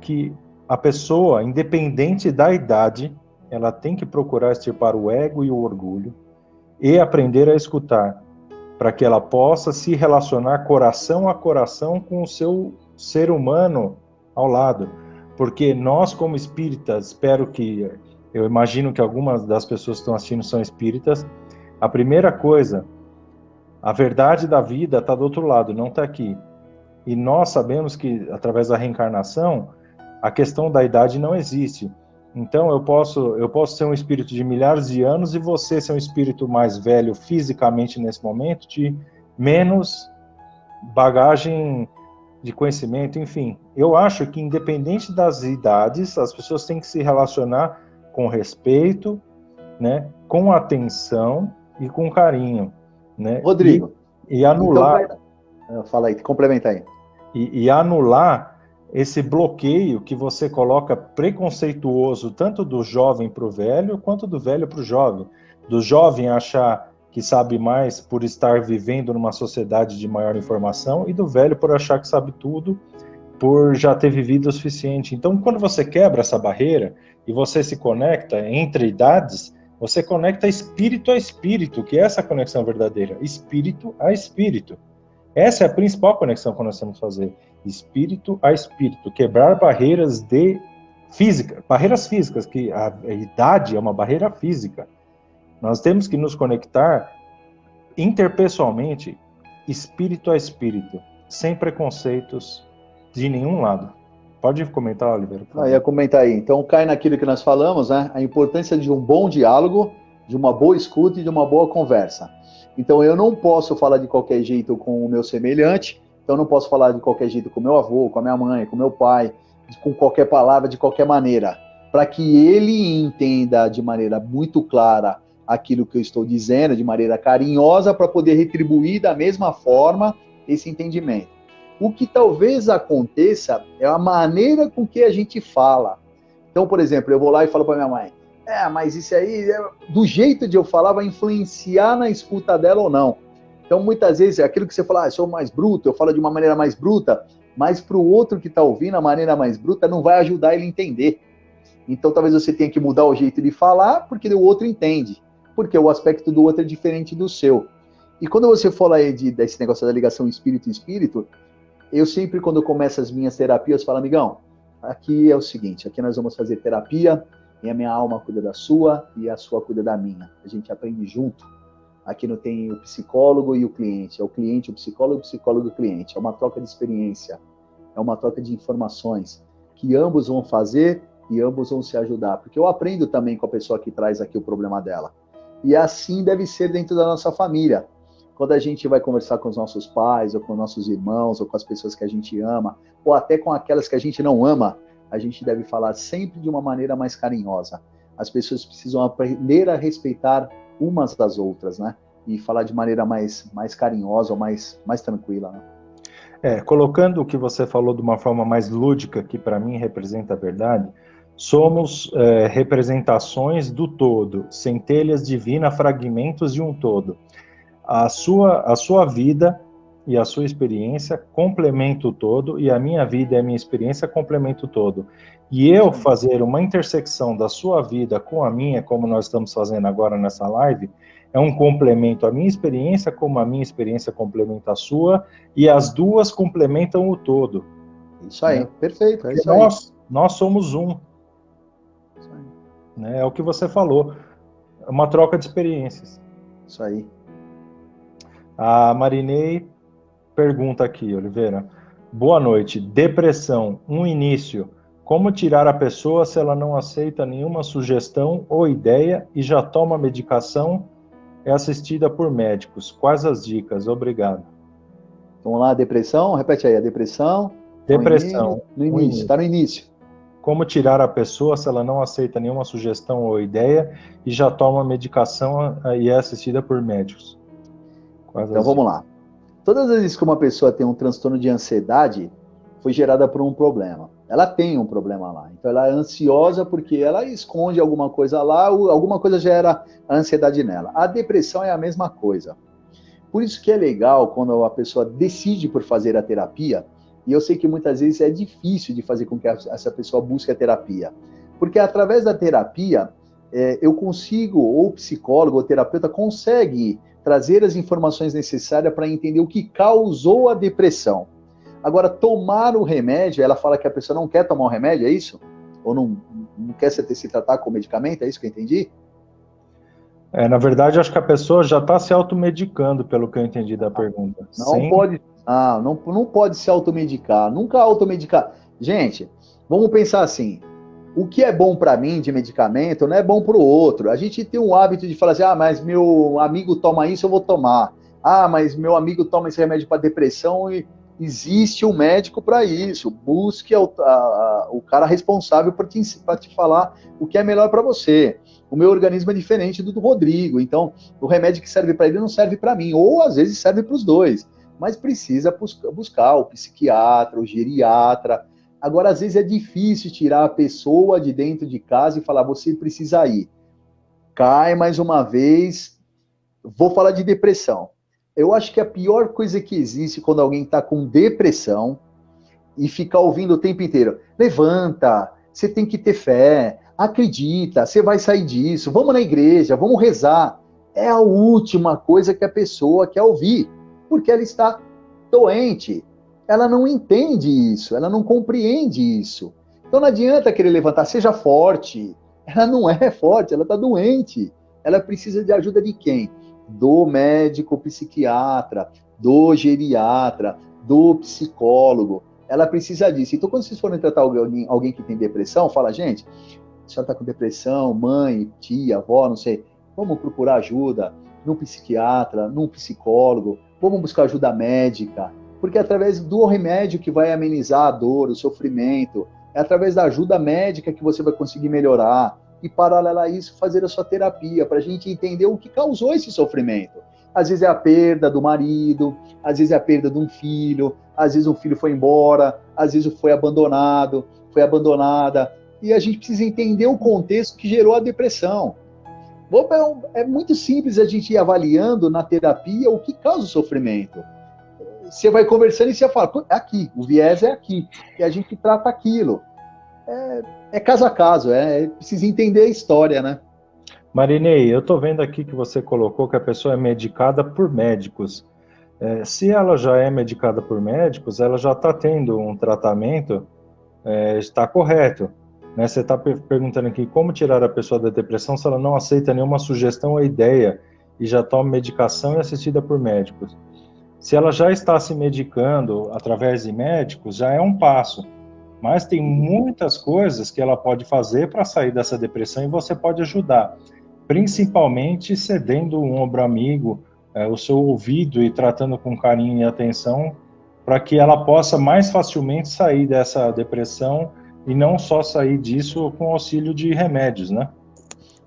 que a pessoa, independente da idade, ela tem que procurar extirpar o ego e o orgulho e aprender a escutar, para que ela possa se relacionar coração a coração com o seu ser humano ao lado. Porque nós, como espíritas, eu imagino que algumas das pessoas que estão assistindo são espíritas, a primeira coisa, a verdade da vida está do outro lado, não está aqui. E nós sabemos que, através da reencarnação, a questão da idade não existe. Então, eu posso ser um espírito de milhares de anos e você ser um espírito mais velho fisicamente nesse momento, de menos bagagem de conhecimento, enfim. Eu acho que, independente das idades, as pessoas têm que se relacionar com respeito, né, com atenção e com carinho, né? Rodrigo, e anular... Então, fala aí, complementa aí. E anular esse bloqueio que você coloca preconceituoso, tanto do jovem para o velho, quanto do velho para o jovem. Do jovem achar que sabe mais por estar vivendo numa sociedade de maior informação, e do velho por achar que sabe tudo, por já ter vivido o suficiente. Então, quando você quebra essa barreira e você se conecta entre idades, você conecta espírito a espírito, que é essa conexão verdadeira, espírito a espírito. Essa é a principal conexão que nós temos que fazer, espírito a espírito, quebrar barreiras barreiras físicas, que a idade é uma barreira física. Nós temos que nos conectar interpessoalmente, espírito a espírito, sem preconceitos de nenhum lado. Pode comentar, Oliveira? Eu ia comentar aí. Então, cai naquilo que nós falamos, né? A importância de um bom diálogo, de uma boa escuta e de uma boa conversa. Então, eu não posso falar de qualquer jeito com o meu semelhante, então eu não posso falar de qualquer jeito com o meu avô, com a minha mãe, com o meu pai, com qualquer palavra, de qualquer maneira, para que ele entenda de maneira muito clara aquilo que eu estou dizendo, de maneira carinhosa, para poder retribuir da mesma forma esse entendimento. O que talvez aconteça é a maneira com que a gente fala. Então, por exemplo, eu vou lá e falo para minha mãe, mas isso aí, do jeito de eu falar, vai influenciar na escuta dela ou não. Então, muitas vezes, aquilo que você fala, eu sou mais bruto, eu falo de uma maneira mais bruta, mas para o outro que está ouvindo, a maneira mais bruta não vai ajudar ele a entender. Então, talvez você tenha que mudar o jeito de falar, porque o outro entende. Porque o aspecto do outro é diferente do seu. E quando você fala aí desse negócio da ligação espírito-espírito, eu sempre, quando eu começo as minhas terapias, falo, amigão, aqui é o seguinte, aqui nós vamos fazer terapia, e a minha alma cuida da sua, e a sua cuida da minha. A gente aprende junto. Aqui não tem o psicólogo e o cliente, é o cliente, o psicólogo e o cliente. É uma troca de experiência, é uma troca de informações, que ambos vão fazer e ambos vão se ajudar. Porque eu aprendo também com a pessoa que traz aqui o problema dela. E assim deve ser dentro da nossa família. Quando a gente vai conversar com os nossos pais, ou com nossos irmãos, ou com as pessoas que a gente ama, ou até com aquelas que a gente não ama, a gente deve falar sempre de uma maneira mais carinhosa. As pessoas precisam aprender a respeitar umas das outras, né? E falar de maneira mais carinhosa, ou mais tranquila, né? Colocando o que você falou de uma forma mais lúdica, que para mim representa a verdade, somos representações do todo, centelhas divinas, fragmentos de um todo. A sua vida e a sua experiência complementam o todo, e a minha vida e a minha experiência complementam o todo. E eu fazer uma intersecção da sua vida com a minha, como nós estamos fazendo agora nessa live, é um complemento à minha experiência, como a minha experiência complementa a sua, e as duas complementam o todo. Isso aí, perfeito. É isso nós somos um. Isso aí. Né? É o que você falou. É uma troca de experiências. Isso aí. A Marinei pergunta aqui, Oliveira. Boa noite. Depressão, um início. Como tirar a pessoa se ela não aceita nenhuma sugestão ou ideia e já toma medicação? É assistida por médicos. Quais as dicas? Obrigado. Vamos lá, depressão? Repete aí, a depressão. Depressão. No início, está no início. Como tirar a pessoa se ela não aceita nenhuma sugestão ou ideia e já toma medicação e é assistida por médicos? Então vamos lá. Todas as vezes que uma pessoa tem um transtorno de ansiedade, foi gerada por um problema. Ela tem um problema lá. Então ela é ansiosa porque ela esconde alguma coisa lá, alguma coisa gera a ansiedade nela. A depressão é a mesma coisa. Por isso que é legal quando a pessoa decide por fazer a terapia, e eu sei que muitas vezes é difícil de fazer com que essa pessoa busque a terapia. Porque através da terapia, eu consigo, ou o psicólogo, ou o terapeuta, consegue trazer as informações necessárias para entender o que causou a depressão. Agora, tomar o remédio, ela fala que a pessoa não quer tomar o remédio, é isso? Ou não quer se tratar com medicamento, é isso que eu entendi? Na verdade, acho que a pessoa já está se automedicando, pelo que eu entendi da pergunta. Não pode, não pode se automedicar, nunca automedicar. Gente, vamos pensar assim, o que é bom para mim de medicamento não é bom para o outro. A gente tem um hábito de falar assim, mas meu amigo toma isso, eu vou tomar. Mas meu amigo toma esse remédio para depressão e existe um médico para isso. Busque o cara responsável para te falar o que é melhor para você. O meu organismo é diferente do Rodrigo, então o remédio que serve para ele não serve para mim, ou às vezes serve para os dois, mas precisa buscar o psiquiatra, o geriatra. Agora, às vezes é difícil tirar a pessoa de dentro de casa e falar, você precisa ir. Cai mais uma vez, vou falar de depressão. Eu acho que a pior coisa que existe quando alguém está com depressão e ficar ouvindo o tempo inteiro, levanta, você tem que ter fé, acredita, você vai sair disso, vamos na igreja, vamos rezar. É a última coisa que a pessoa quer ouvir, porque ela está doente. Ela não entende isso, ela não compreende isso. Então não adianta querer levantar, seja forte. Ela não é forte, ela está doente. Ela precisa de ajuda de quem? Do médico psiquiatra, do geriatra, do psicólogo. Ela precisa disso. Então, quando vocês forem tratar alguém que tem depressão, fala, gente, a senhora está com depressão, mãe, tia, avó, não sei, vamos procurar ajuda num psiquiatra, num psicólogo, vamos buscar ajuda médica, porque é através do remédio que vai amenizar a dor, o sofrimento, é através da ajuda médica que você vai conseguir melhorar, e paralelo a isso, fazer a sua terapia, para a gente entender o que causou esse sofrimento. Às vezes é a perda do marido, às vezes é a perda de um filho, às vezes um filho foi embora, às vezes foi abandonado, foi abandonada, e a gente precisa entender o contexto que gerou a depressão. É muito simples a gente ir avaliando na terapia o que causa o sofrimento. Você vai conversando e você fala, é aqui, o viés é aqui, e a gente trata aquilo. É caso a caso, precisa entender a história, né? Marinei, eu estou vendo aqui que você colocou que a pessoa é medicada por médicos. Se ela já é medicada por médicos, ela já está tendo um tratamento, está correto. Né? Você está perguntando aqui como tirar a pessoa da depressão se ela não aceita nenhuma sugestão ou ideia e já toma medicação e é assistida por médicos. Se ela já está se medicando através de médicos, já é um passo. Mas tem muitas coisas que ela pode fazer para sair dessa depressão e você pode ajudar. Principalmente cedendo um ombro amigo, o seu ouvido e tratando com carinho e atenção para que ela possa mais facilmente sair dessa depressão e não só sair disso com auxílio de remédios, né?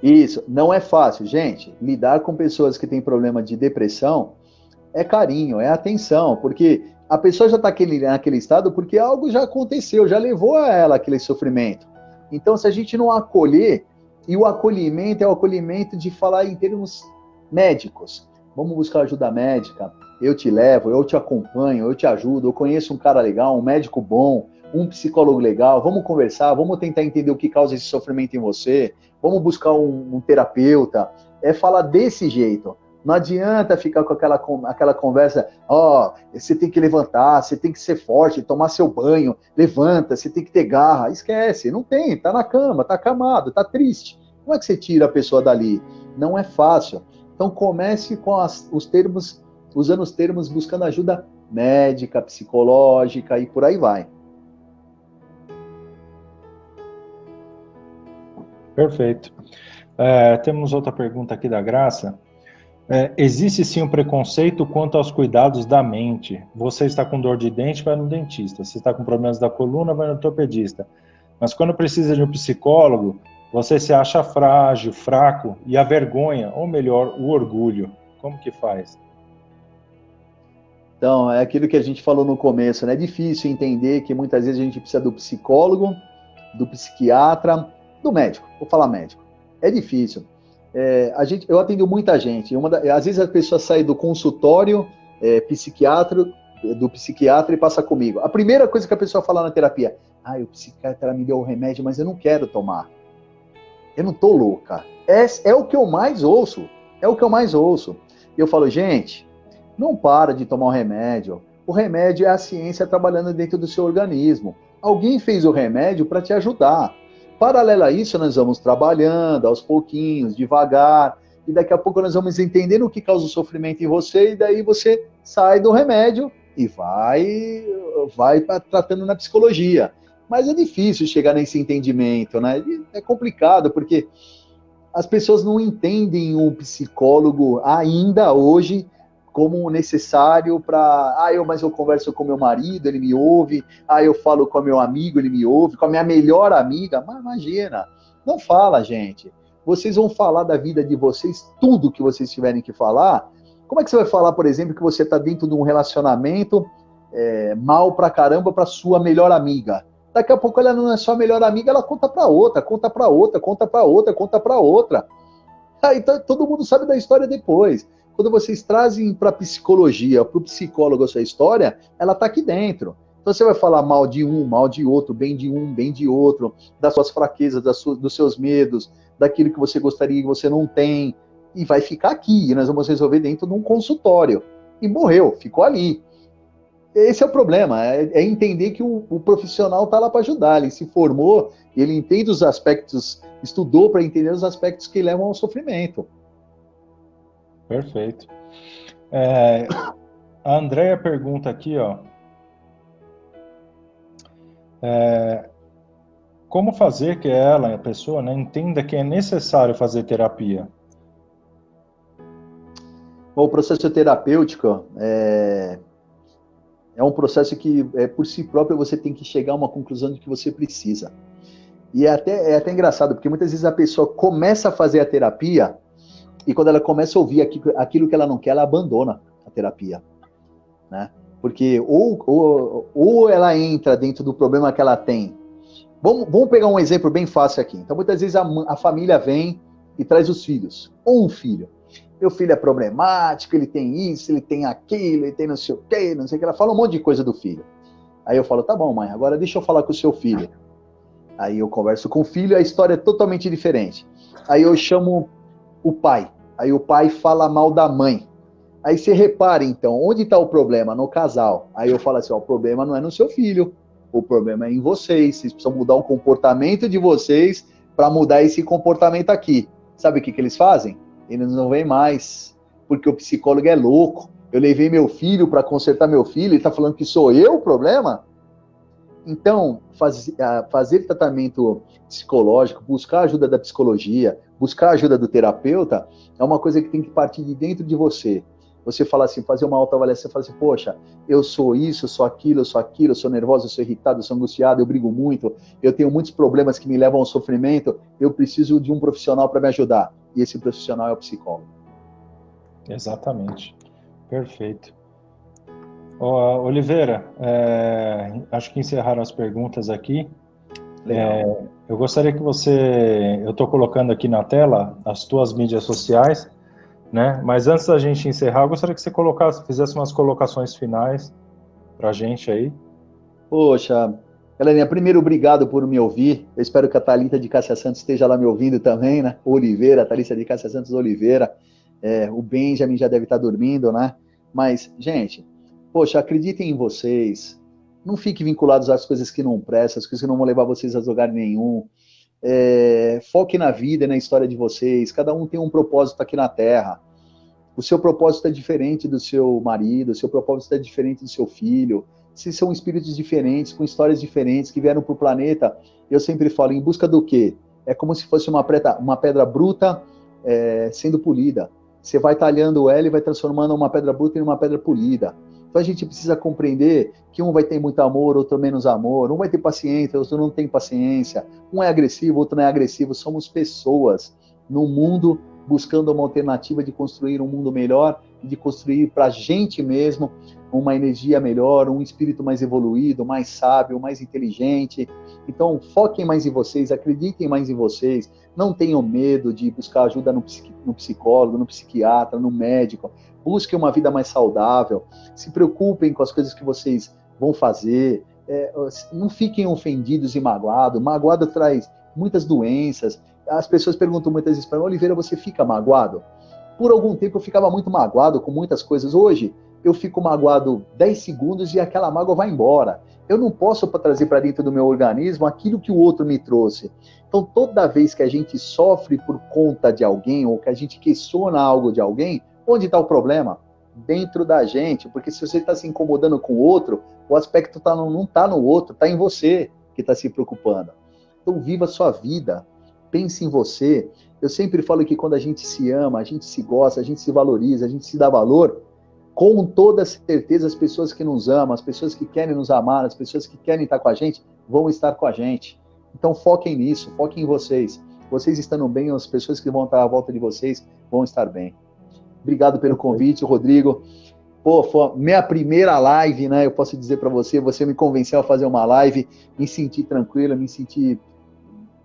Isso, não é fácil, gente. Lidar com pessoas que têm problema de depressão é carinho, é atenção, porque a pessoa já está naquele estado porque algo já aconteceu, já levou a ela aquele sofrimento. Então, se a gente não acolher, e o acolhimento é o acolhimento de falar em termos médicos. Vamos buscar ajuda médica, eu te levo, eu te acompanho, eu te ajudo, eu conheço um cara legal, um médico bom, um psicólogo legal, vamos conversar, vamos tentar entender o que causa esse sofrimento em você, vamos buscar um terapeuta, é falar desse jeito. Não adianta ficar com aquela conversa, você tem que levantar, você tem que ser forte, tomar seu banho, levanta, você tem que ter garra. Esquece, não tem, tá na cama, tá acamado, tá triste. Como é que você tira a pessoa dali? Não é fácil. Então comece com os termos, usando os termos, buscando ajuda médica, psicológica e por aí vai. Perfeito. Temos outra pergunta aqui da Graça. Existe sim um preconceito quanto aos cuidados da mente. Você está com dor de dente, vai no dentista. Você está com problemas da coluna, vai no ortopedista. Mas quando precisa de um psicólogo, você se acha frágil, fraco, e a vergonha, ou melhor, o orgulho. Como que faz? Então, é aquilo que a gente falou no começo, né? É difícil entender que muitas vezes a gente precisa do psicólogo, do psiquiatra, do médico. Vou falar médico. É difícil. Eu atendo muita gente. Às vezes a pessoa sai do consultório do psiquiatra e passa comigo. A primeira coisa que a pessoa fala na terapia, o psiquiatra me deu o remédio, mas eu não quero tomar. Eu não tô louca. É o que eu mais ouço. É o que eu mais ouço. E eu falo, gente, não para de tomar o remédio. O remédio é a ciência trabalhando dentro do seu organismo. Alguém fez o remédio para te ajudar. Paralelo a isso, nós vamos trabalhando aos pouquinhos, devagar, e daqui a pouco nós vamos entendendo o que causa o sofrimento em você, e daí você sai do remédio e vai tratando na psicologia. Mas é difícil chegar nesse entendimento, né? É complicado, porque as pessoas não entendem um psicólogo ainda hoje como necessário para... mas eu converso com meu marido, ele me ouve. Eu falo com meu amigo, ele me ouve. Com a minha melhor amiga. Mas imagina, não fala, gente. Vocês vão falar da vida de vocês, tudo que vocês tiverem que falar. Como é que você vai falar, por exemplo, que você está dentro de um relacionamento mal pra caramba para sua melhor amiga? Daqui a pouco ela não é só melhor amiga, ela conta para outra, conta para outra, conta para outra, conta para outra. Então todo mundo sabe da história depois. Quando vocês trazem para a psicologia, para o psicólogo a sua história, ela está aqui dentro. Então você vai falar mal de um, mal de outro, bem de um, bem de outro, das suas fraquezas, dos seus medos, daquilo que você gostaria e você não tem, e vai ficar aqui, e nós vamos resolver dentro de um consultório. E morreu, ficou ali. Esse é o problema, é entender que o profissional está lá para ajudar, ele se formou, ele entende os aspectos, estudou para entender os aspectos que levam ao sofrimento. Perfeito. A Andrea pergunta aqui, como fazer que ela, a pessoa, né, entenda que é necessário fazer terapia? Bom, o processo terapêutico é um processo que, por si próprio, você tem que chegar a uma conclusão de que você precisa. E é até engraçado, porque muitas vezes a pessoa começa a fazer a terapia e quando ela começa a ouvir aquilo que ela não quer, ela abandona a terapia, né? Porque ou ela entra dentro do problema que ela tem. Vamos pegar um exemplo bem fácil aqui. Então, muitas vezes a família vem e traz os filhos, ou um filho. Meu filho é problemático, ele tem isso, ele tem aquilo, ele tem não sei o quê, não sei o que. Ela fala um monte de coisa do filho. Aí eu falo, tá bom, mãe, agora deixa eu falar com o seu filho. Aí eu converso com o filho, a história é totalmente diferente. Aí eu chamo o pai. Aí o pai fala mal da mãe. Aí você repara, então, onde está o problema? No casal. Aí eu falo assim, o problema não é no seu filho, o problema é em vocês. Vocês precisam mudar o comportamento de vocês para mudar esse comportamento aqui. Sabe o que eles fazem? Eles não vêm mais, porque o psicólogo é louco. Eu levei meu filho para consertar meu filho, ele está falando que sou eu o problema? Então, fazer tratamento psicológico, buscar a ajuda da psicologia, buscar a ajuda do terapeuta, é uma coisa que tem que partir de dentro de você. Você fala assim, fazer uma autoavaliação, fala assim, poxa, eu sou isso, eu sou aquilo, eu sou nervoso, eu sou irritado, eu sou angustiado, eu brigo muito, eu tenho muitos problemas que me levam ao sofrimento, eu preciso de um profissional para me ajudar. E esse profissional é o psicólogo. Exatamente. Perfeito. Oliveira, acho que encerraram as perguntas aqui. Eu gostaria que eu estou colocando aqui na tela as tuas mídias sociais, né? Mas antes da gente encerrar, eu gostaria que você fizesse umas colocações finais para a gente aí. Poxa, Helena, primeiro, obrigado por me ouvir. Eu espero que a Thalita de Cássia Santos esteja lá me ouvindo também, né? Oliveira, a Thalita de Cássia Santos Oliveira. O Benjamin já deve estar dormindo, né? Mas, gente, poxa, acreditem em vocês. Não fiquem vinculados às coisas que não prestam, às coisas que não vão levar vocês a lugar nenhum. Foque na vida, na história de vocês. Cada um tem um propósito aqui na Terra. O seu propósito é diferente do seu marido, o seu propósito é diferente do seu filho. Se são espíritos diferentes, com histórias diferentes, que vieram para o planeta, eu sempre falo, em busca do quê? É como se fosse uma pedra bruta sendo polida. Você vai talhando ela e vai transformando uma pedra bruta em uma pedra polida. Então a gente precisa compreender que um vai ter muito amor, outro menos amor, um vai ter paciência, outro não tem paciência, um é agressivo, outro não é agressivo. Somos pessoas no mundo buscando uma alternativa de construir um mundo melhor, de construir para a gente mesmo uma energia melhor, um espírito mais evoluído, mais sábio, mais inteligente. Então, foquem mais em vocês, acreditem mais em vocês, não tenham medo de buscar ajuda no psicólogo, no psiquiatra, no médico. Busquem uma vida mais saudável, se preocupem com as coisas que vocês vão fazer, não fiquem ofendidos e magoados. Magoado traz muitas doenças. As pessoas perguntam muitas vezes para mim: Oliveira, você fica magoado? Por algum tempo eu ficava muito magoado com muitas coisas. Hoje eu fico magoado 10 segundos e aquela mágoa vai embora. Eu não posso trazer para dentro do meu organismo aquilo que o outro me trouxe. Então, toda vez que a gente sofre por conta de alguém, ou que a gente questiona algo de alguém, onde está o problema? Dentro da gente. Porque se você está se incomodando com o outro, o aspecto não está no outro, está em você que está se preocupando. Então, viva a sua vida. Pense em você. Eu sempre falo que quando a gente se ama, a gente se gosta, a gente se valoriza, a gente se dá valor, com toda certeza as pessoas que nos amam, as pessoas que querem nos amar, as pessoas que querem estar com a gente, vão estar com a gente. Então foquem nisso, foquem em vocês. Vocês estando bem, as pessoas que vão estar à volta de vocês vão estar bem. Obrigado pelo convite, Rodrigo. Pô, foi minha primeira live, né? Eu posso dizer para você, você me convenceu a fazer uma live, me senti tranquilo, me senti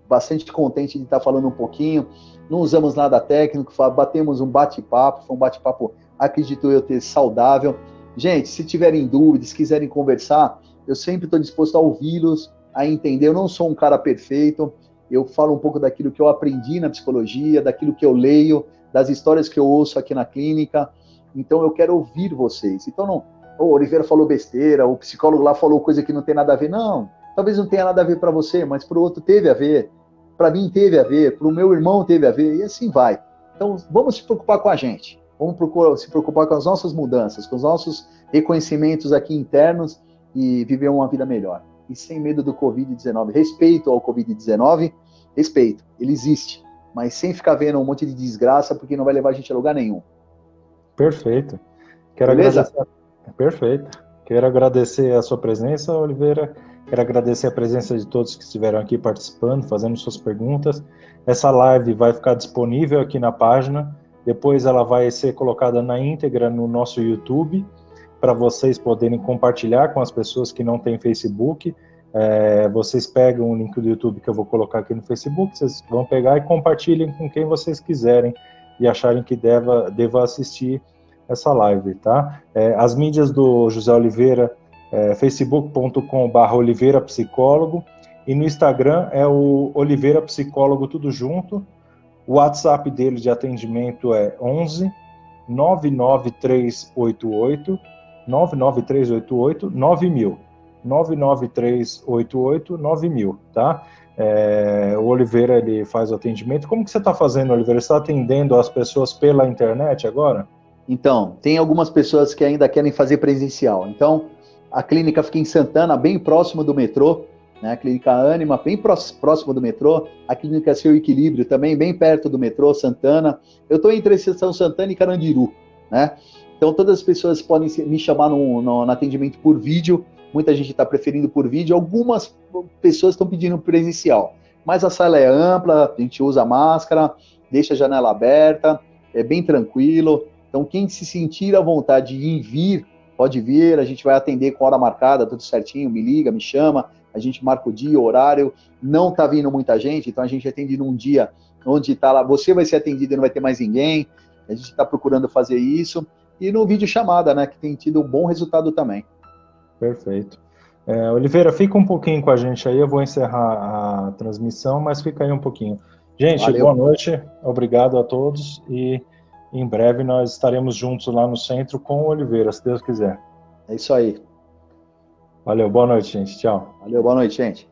bastante contente de estar falando um pouquinho. Não usamos nada técnico, batemos um bate-papo, foi um bate-papo, acredito eu, ter saudável. Gente, se tiverem dúvidas, quiserem conversar, eu sempre estou disposto a ouvi-los, a entender. Eu não sou um cara perfeito, eu falo um pouco daquilo que eu aprendi na psicologia, daquilo que eu leio, das histórias que eu ouço aqui na clínica. Então eu quero ouvir vocês. Então não, o Oliveira falou besteira, o psicólogo lá falou coisa que não tem nada a ver. Não, talvez não tenha nada a ver para você, mas para o outro teve a ver. Para mim teve a ver, para o meu irmão teve a ver, e assim vai. Então vamos se preocupar com a gente. Vamos se preocupar com as nossas mudanças, com os nossos reconhecimentos aqui internos e viver uma vida melhor. E sem medo do Covid-19. Respeito ao Covid-19, respeito, ele existe. Mas sem ficar vendo um monte de desgraça, porque não vai levar a gente a lugar nenhum. Perfeito. Quero agradecer. Perfeito. Quero agradecer a sua presença, Oliveira. Quero agradecer a presença de todos que estiveram aqui participando, fazendo suas perguntas. Essa live vai ficar disponível aqui na página. Depois ela vai ser colocada na íntegra no nosso YouTube, para vocês poderem compartilhar com as pessoas que não têm Facebook. Vocês pegam o link do YouTube que eu vou colocar aqui no Facebook, vocês vão pegar e compartilhem com quem vocês quiserem e acharem que deva assistir essa live, tá? As mídias do José Oliveira, facebook.com/Oliveira Psicólogo, e no Instagram é o Oliveira Psicólogo, tudo junto. O WhatsApp dele de atendimento é 11 99388 9000. 99388-9000, tá? O Oliveira, ele faz o atendimento. Como que você está fazendo, Oliveira? Você está atendendo as pessoas pela internet agora? Então, tem algumas pessoas que ainda querem fazer presencial. Então, a clínica fica em Santana, bem próximo do metrô, né? A clínica Ânima, bem próximo do metrô. A clínica Seu Equilíbrio, também bem perto do metrô, Santana. Eu estou entre Estação Santana e Carandiru, né? Então, todas as pessoas podem me chamar no atendimento por vídeo. Muita gente está preferindo por vídeo, algumas pessoas estão pedindo presencial. Mas a sala é ampla, a gente usa máscara, deixa a janela aberta, é bem tranquilo. Então, quem se sentir à vontade de vir, pode vir, a gente vai atender com hora marcada, tudo certinho, me liga, me chama, a gente marca o dia, o horário. Não está vindo muita gente, então a gente atende num dia onde está lá, você vai ser atendido e não vai ter mais ninguém. A gente está procurando fazer isso. E no vídeo chamada, né, que tem tido um bom resultado também. Perfeito. Oliveira, fica um pouquinho com a gente aí, eu vou encerrar a transmissão, mas fica aí um pouquinho. Gente, valeu. Boa noite, obrigado a todos e em breve nós estaremos juntos lá no centro com o Oliveira, se Deus quiser. É isso aí. Valeu, boa noite, gente, tchau. Valeu, boa noite, gente.